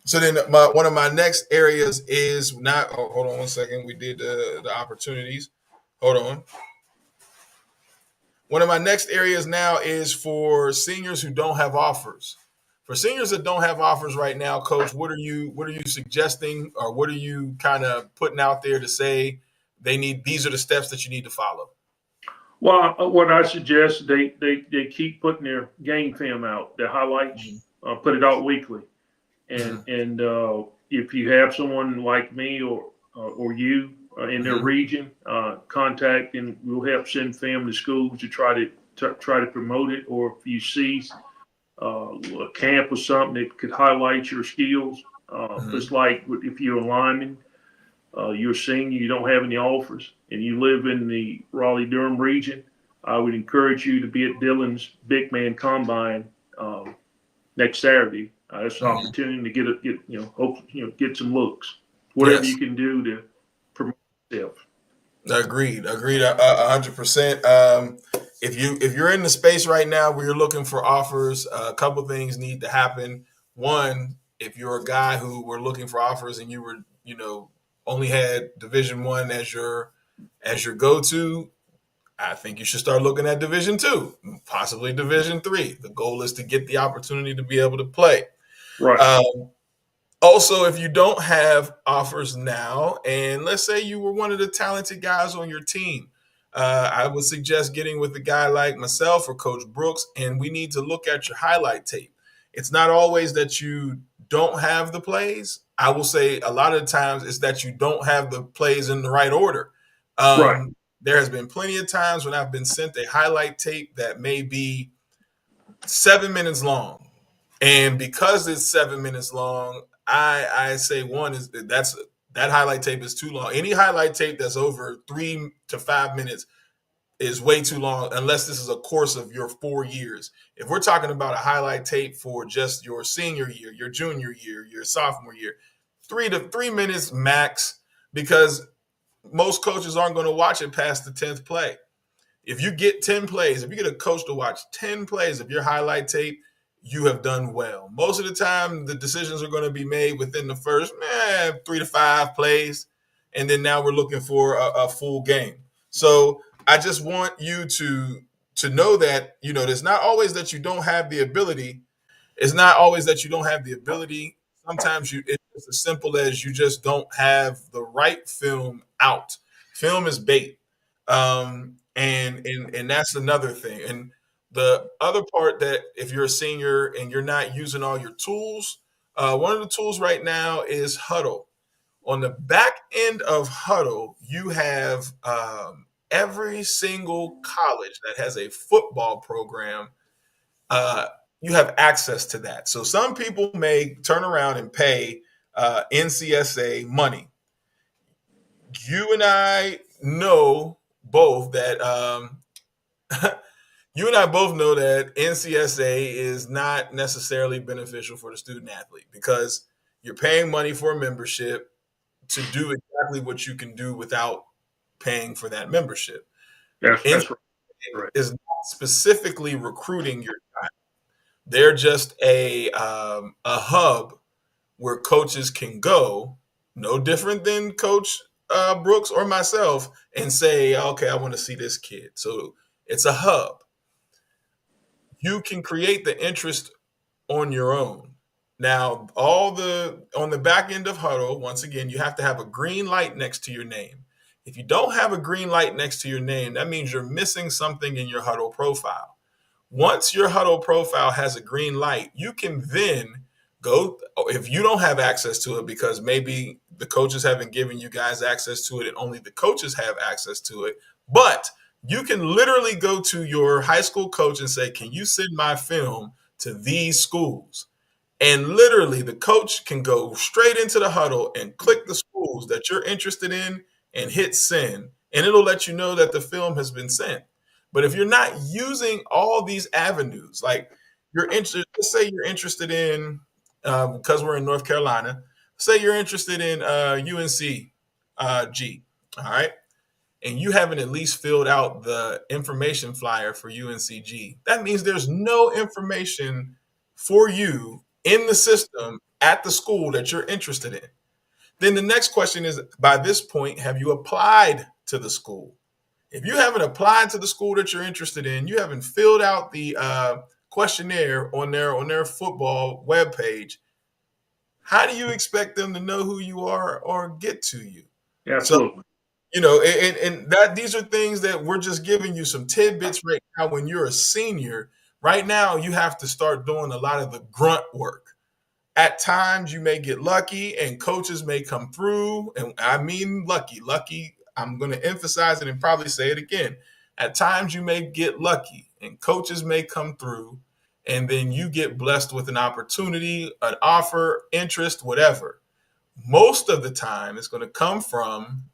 So then one of my next areas is not, hold on one second. We did the opportunities. Hold on. One of my next areas now is for seniors who don't have offers. For seniors that don't have offers right now, Coach, what are you suggesting, or what are you kind of putting out there to say these are the steps that you need to follow? Well, what I suggest, they keep putting their game film out, their highlights, put it out weekly. And if you have someone like me or you in their region, contact, and we'll help send film to schools to try to promote it. Or if you see a camp or something that could highlight your skills, just like if you're a lineman, you're a senior, you don't have any offers, and you live in the Raleigh-Durham region, I would encourage you to be at Dillon's Big Man Combine next Saturday. That's an opportunity to get some looks. Whatever you can do to promote yourself. Agreed, 100%. If you're in the space right now where you're looking for offers, a couple things need to happen. One, if you're a guy who were looking for offers and you were, only had Division I as your go-to, I think you should start looking at Division II, possibly Division III. The goal is to get the opportunity to be able to play. Right. Also, if you don't have offers now, and let's say you were one of the talented guys on your team, I would suggest getting with a guy like myself or Coach Brooks, and we need to look at your highlight tape. It's not always that you don't have the plays. I will say a lot of the times it's that you don't have the plays in the right order. Right. There has been plenty of times when I've been sent a highlight tape that may be 7 minutes long. And because it's 7 minutes long, I say one is that highlight tape is too long. Any highlight tape that's over 3 to 5 minutes is way too long, unless this is a course of your 4 years. If we're talking about a highlight tape for just your senior year, your junior year, your sophomore year, 3 to 3 minutes max, because most coaches aren't going to watch it past the 10th play. If you get 10 plays, if you get a coach to watch 10 plays of your highlight tape, you have done well. Most of the time, the decisions are going to be made within the first 3 to 5 plays, and then now we're looking for a full game. So I just want you to know that, it's not always that you don't have the ability. It's not always that you don't have the ability. Sometimes it's as simple as you just don't have the right film out. Film is bait. And that's another thing. And the other part, that if you're a senior and you're not using all your tools, one of the tools right now is Huddle. On the back end of Huddle, you have every single college that has a football program, you have access to that. So some people may turn around and pay NCSA money. You and I know both that NCSA is not necessarily beneficial for the student athlete, because you're paying money for a membership to do exactly what you can do without paying for that membership. That's right. Is not specifically recruiting your guy. They're just a hub where coaches can go, no different than Coach Brooks or myself, and say, okay, I want to see this kid. So it's a hub. You can create the interest on your own. Now, on the back end of Huddle, once again, you have to have a green light next to your name. If you don't have a green light next to your name, that means you're missing something in your Huddle profile. Once your Huddle profile has a green light, you can then go, if you don't have access to it because maybe The coaches haven't given you guys access to it, and only the coaches have access to it. But you can literally go to your high school coach and say, can you send my film to these schools? And literally the coach can go straight into the huddle and click the schools that you're interested in and hit send. And it'll let you know that the film has been sent. But if you're not using all these avenues, like you're interested, let's say you're interested in, because we're in North Carolina, say you're interested in UNC G, all right? And you haven't at least filled out the information flyer for UNCG, that means there's no information for you in the system at the school that you're interested in. Then the next question is, by this point, have you applied to the school? If you haven't applied to the school that you're interested in, you haven't filled out the questionnaire on their football webpage, how do you expect them to know who you are or get to you? Absolutely. So, and that these are things that we're just giving you some tidbits right now. When you're a senior, right now you have to start doing a lot of the grunt work. At times you may get lucky and coaches may come through, and I mean lucky. I'm going to emphasize it and probably say it again. At times you may get lucky and coaches may come through, and then you get blessed with an opportunity, an offer, interest, whatever. Most of the time it's going to come from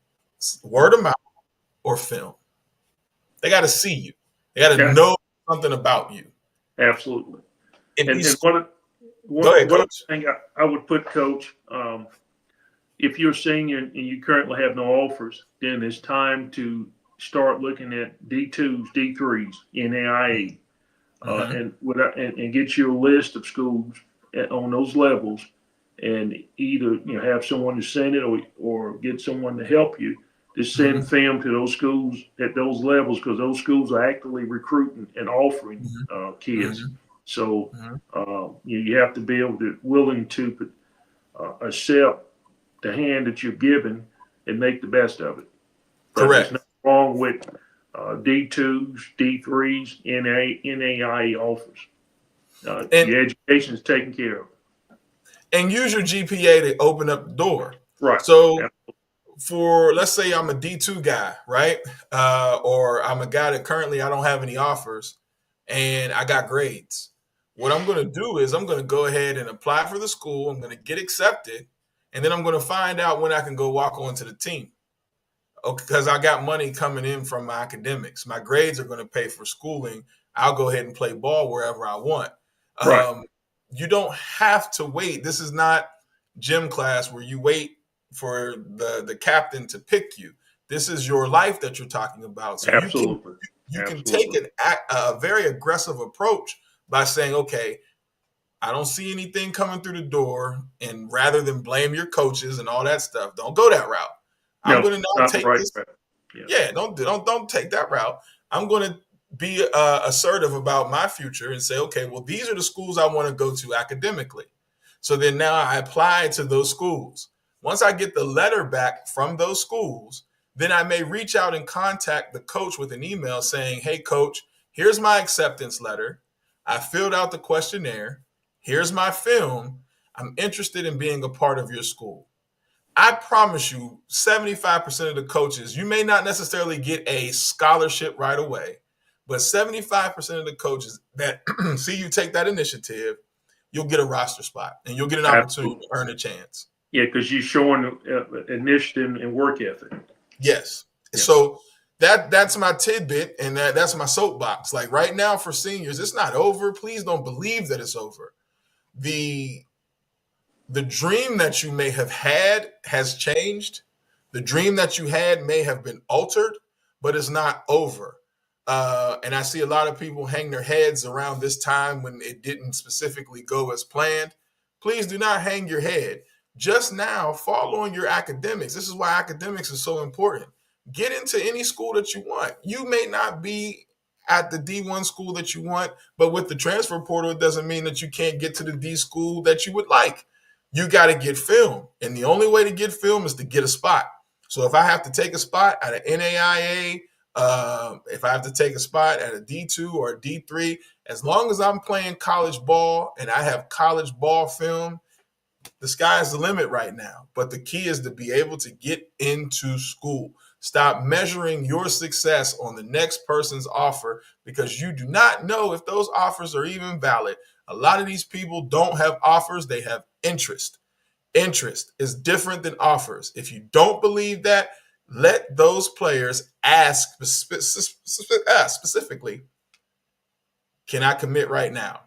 word of mouth or film. They got to see you. They got to know something about you. Absolutely. And one thing I would put, Coach, if you're a senior and you currently have no offers, then it's time to start looking at D2s, D3s, NAIA, and get your list of schools on those levels, and either have someone to send it or get someone to help you to send film to those schools at those levels, because those schools are actively recruiting and offering kids. So you have to be willing to accept the hand that you're given and make the best of it. But correct. There's nothing wrong with D2s, D3s, NAIA offers. Your education is taken care of. And use your GPA to open up the door. Right. So for, let's say I'm a D2 guy, right? Or I'm a guy that currently I don't have any offers and I got grades. What I'm going to do is I'm going to go ahead and apply for the school. I'm going to get accepted. And then I'm going to find out when I can go walk onto the team. Because I got money coming in from my academics. My grades are going to pay for schooling. I'll go ahead and play ball wherever I want. Right. You don't have to wait. This is not gym class where you wait for the captain to pick you. This is your life that you're talking about. So Absolutely. You can take a very aggressive approach by saying, okay, I don't see anything coming through the door, and rather than blame your coaches and all that stuff, don't go that route. I'm going to not take this. Yeah, don't take that route. I'm going to be assertive about my future and say, okay, well, these are the schools I want to go to academically. So then now I apply to those schools. Once I get the letter back from those schools, then I may reach out and contact the coach with an email saying, hey, coach, here's my acceptance letter. I filled out the questionnaire. Here's my film. I'm interested in being a part of your school. I promise you, 75% of the coaches, you may not necessarily get a scholarship right away, but 75% of the coaches that see you take that initiative, you'll get a roster spot and you'll get an opportunity to earn a chance. Yeah, because you're showing initiative and work ethic. Yes. Yeah. So that's my tidbit, and that's my soapbox. Like right now for seniors, it's not over. Please don't believe that it's over. The dream that you may have had has changed. The dream that you had may have been altered, but it's not over. And I see a lot of people hang their heads around this time when it didn't specifically go as planned. Please do not hang your head. Just now, follow on your academics. This is why academics is so important. Get into any school that you want. You may not be at the D1 school that you want, but with the transfer portal, it doesn't mean that you can't get to the D school that you would like. You got to get film. And the only way to get film is to get a spot. So if I have to take a spot at an NAIA, if I have to take a spot at a D2 or a D3, as long as I'm playing college ball and I have college ball film, the sky's the limit right now. But the key is to be able to get into school. Stop measuring your success on the next person's offer because you do not know if those offers are even valid. A lot of these people don't have offers, they have interest. Interest is different than offers. If you don't believe that, let those players ask specifically, can I commit right now?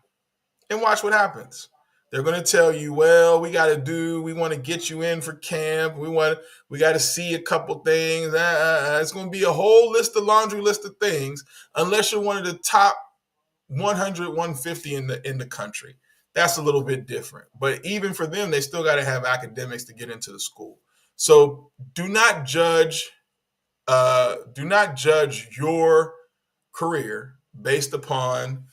And watch what happens. They're going to tell you, well, we want to get you in for camp. We got to see a couple things. It's going to be a whole laundry list of things, unless you're one of the top 100, 150 in the country. That's a little bit different. But even for them, they still got to have academics to get into the school. So do not judge your career based upon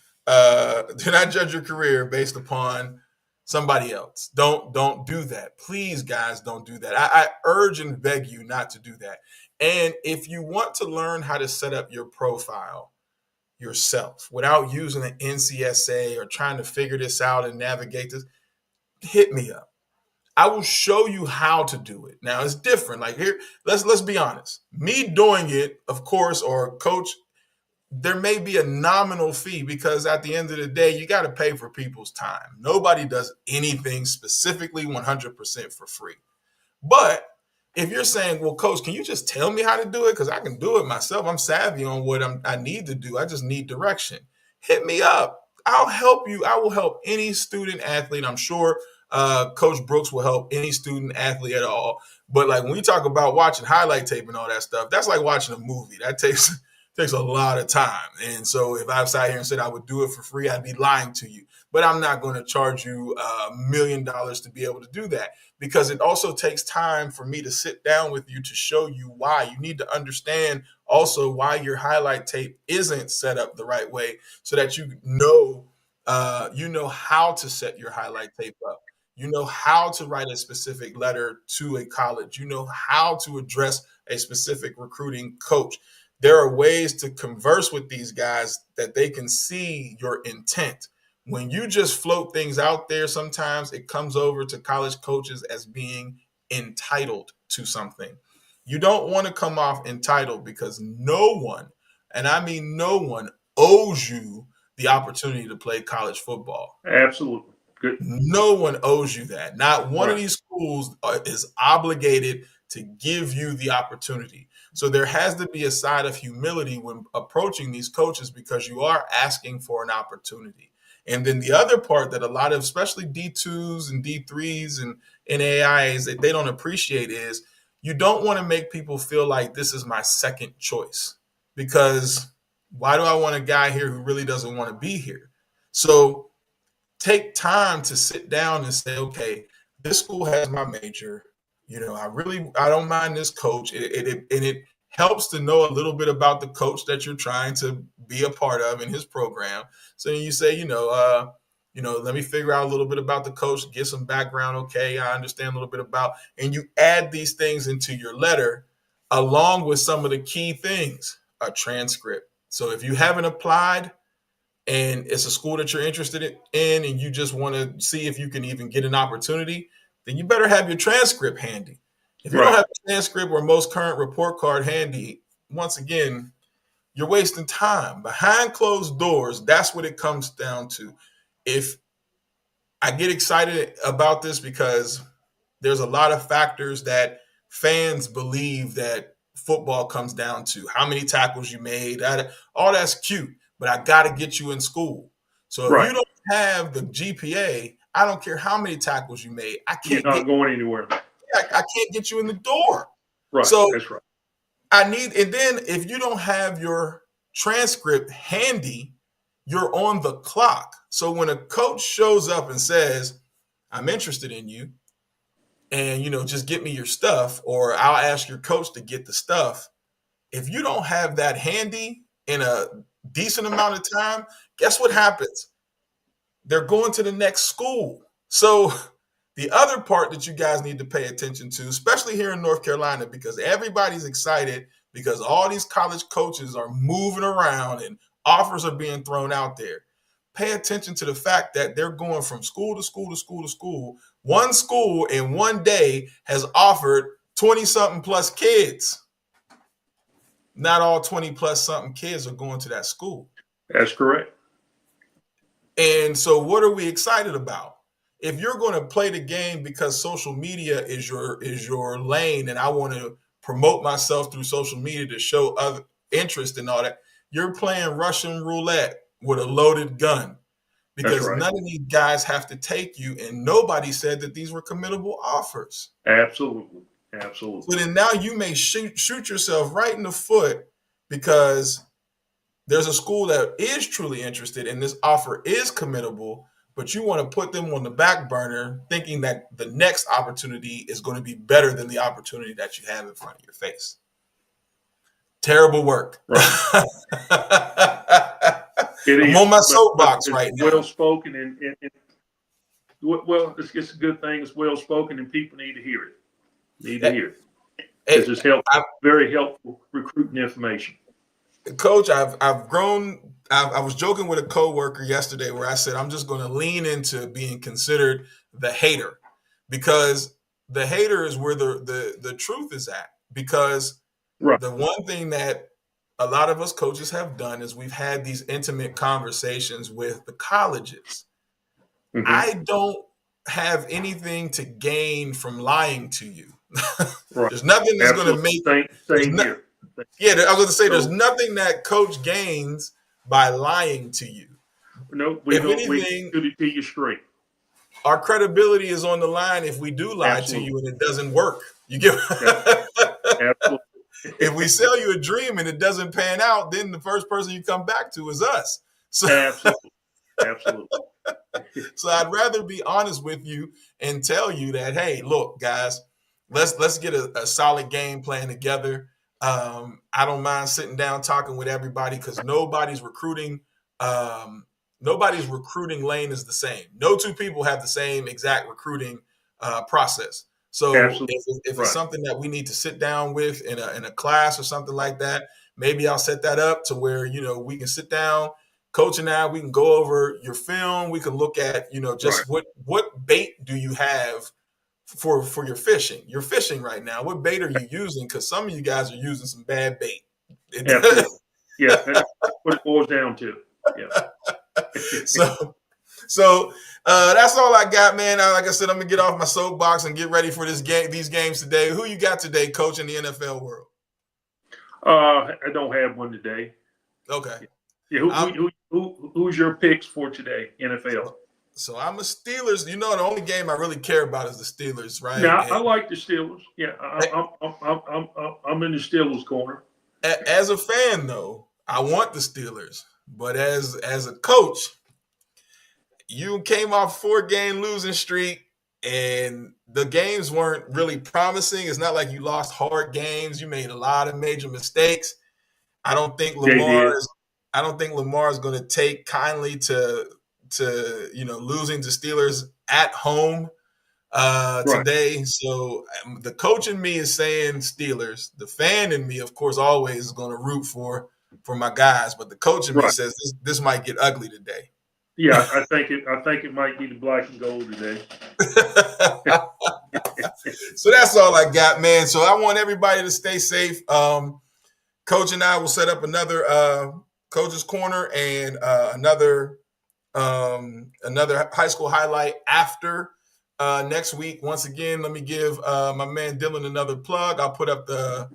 somebody else. Don't do that. Please, guys, don't do that. I urge and beg you not to do that. And if you want to learn how to set up your profile yourself without using an NCSA or trying to figure this out and navigate this, hit me up. I will show you how to do it. Now it's different. Like here, let's be honest. Me doing it, of course, or coach, there may be a nominal fee because at the end of the day, you got to pay for people's time. Nobody does anything specifically 100% for free. But if you're saying, well, coach, can you just tell me how to do it? Because I can do it myself. I'm savvy on what I need to do. I just need direction. Hit me up. I'll help you. I will help any student athlete. I'm sure Coach Brooks will help any student athlete at all. But like when we talk about watching highlight tape and all that stuff, that's like watching a movie. That takes a lot of time. And so if I sat here and said I would do it for free, I'd be lying to you. But I'm not going to charge you $1 million to be able to do that, because it also takes time for me to sit down with you to show you why. You need to understand also why your highlight tape isn't set up the right way, so that you know how to set your highlight tape up. You know how to write a specific letter to a college. You know how to address a specific recruiting coach. There are ways to converse with these guys that they can see your intent. When you just float things out there, sometimes it comes over to college coaches as being entitled to something. You don't want to come off entitled, because no one, and I mean no one, owes you the opportunity to play college football. Absolutely. Good. No one owes you that. Not one of these schools is obligated to give you the opportunity. So there has to be a side of humility when approaching these coaches, because you are asking for an opportunity. And then the other part that a lot of, especially D2s and D3s and NAIAs, that they don't appreciate is you don't want to make people feel like this is my second choice, because why do I want a guy here who really doesn't want to be here? So take time to sit down and say, okay, this school has my major. I don't mind this coach. It helps to know a little bit about the coach that you're trying to be a part of in his program. So you say, let me figure out a little bit about the coach, get some background. Okay, I understand a little bit about, and you add these things into your letter along with some of the key things, a transcript. So if you haven't applied and it's a school that you're interested in and you just want to see if you can even get an opportunity, then you better have your transcript handy. If you don't have a transcript or most current report card handy, once again, you're wasting time. Behind closed doors, that's what it comes down to. If I get excited about this, because there's a lot of factors that fans believe that football comes down to. How many tackles you made, all that's cute, but I got to get you in school. So if you don't have the GPA, I don't care how many tackles you made. You're not going anywhere. I can't get you in the door. Right. So that's right. and then if you don't have your transcript handy, you're on the clock. So when a coach shows up and says, I'm interested in you, and, just get me your stuff, or I'll ask your coach to get the stuff. If you don't have that handy in a decent amount of time, guess what happens? They're going to the next school. So the other part that you guys need to pay attention to, especially here in North Carolina, because everybody's excited because all these college coaches are moving around and offers are being thrown out there. pay attention to the fact that they're going from school to school to school to school. One school in one day has offered 20-something plus kids. Not all 20 plus something kids are going to that school. That's correct. And so what are we excited about? If you're going to play the game because social media is your lane, and I want to promote myself through social media to show other interest and all that, you're playing Russian roulette with a loaded gun, because right. None of these guys have to take you, and nobody said that these were committable offers. Absolutely. So then now you may shoot yourself right in the foot, because there's a school that is truly interested and this offer is committable, but you want to put them on the back burner thinking that the next opportunity is going to be better than the opportunity that you have in front of your face. Terrible work. Right. I'm on my soapbox right now. Well spoken, and well, it's a good thing. It's well spoken, and people need to hear it. This is very helpful recruiting information. Coach, I've grown. I was joking with a coworker yesterday where I said I'm just going to lean into being considered the hater, because the hater is where the truth is at. Because the one thing that a lot of us coaches have done is we've had these intimate conversations with the colleges. Mm-hmm. I don't have anything to gain from lying to you. There's nothing that's going to make. Same here. Yeah, I was going to say there's nothing that coach gains by lying to you. No, we shoot it to you straight. Our credibility is on the line if we do lie to you and it doesn't work. You get Absolutely. If we sell you a dream and it doesn't pan out, then the first person you come back to is us. So, Absolutely. So I'd rather be honest with you and tell you that, hey, look, guys, let's get a solid game plan together. I don't mind sitting down talking with everybody, because nobody's recruiting lane is the same. No two people have the same exact recruiting process. So if it's something that we need to sit down with in a class or something like that, maybe I'll set that up to where, we can sit down, Coach and I, we can go over your film. We can look at, just what bait do you have for your fishing? You're fishing right now. What bait are you using? Because some of you guys are using some bad bait. Yeah, that's what it boils down to. Yeah. So that's all I got, man. Like I said, I'm gonna get off my soapbox and get ready for these games today. Who you got today, Coach, in the NFL world? I don't have one today. Okay. Yeah. Who's your picks for today, NFL? So I'm a Steelers. The only game I really care about is the Steelers, right? Yeah, I like the Steelers. Yeah, I'm in the Steelers corner. As a fan, though, I want the Steelers. But as a coach, you came off 4-game losing streak, and the games weren't really promising. It's not like you lost hard games. You made a lot of major mistakes. I don't think Lamar is going to take kindly to losing to Steelers at home today. So the coach in me is saying Steelers. The fan in me, of course, always is going to root for my guys. But the coach in me says this might get ugly today. Yeah, I think it might be the black and gold today. So that's all I got, man. So I want everybody to stay safe. Coach and I will set up another Coach's Corner and another high school highlight after next week. Once again, let me give my man Dylan another plug. I'll put up the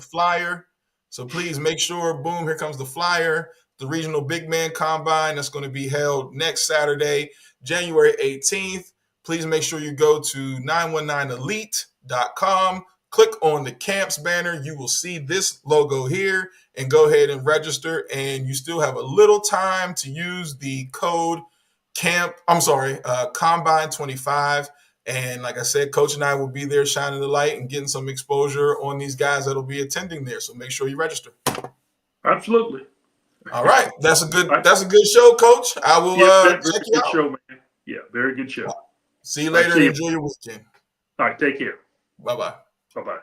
flyer. So please make sure, boom, here comes the flyer. The Regional Big Man Combine that's going to be held next Saturday, January 18th. Please make sure you go to 919elite.com. Click on the camps banner. You will see this logo here and go ahead and register. And you still have a little time to use the code Combine25. And like I said, Coach and I will be there shining the light and getting some exposure on these guys that'll be attending there. So make sure you register. Absolutely. All right. That's a good show, Coach. I will check you out. Show, man. Yeah, very good show. See you later and enjoy your weekend. All right, take care. Bye-bye. Bye-bye.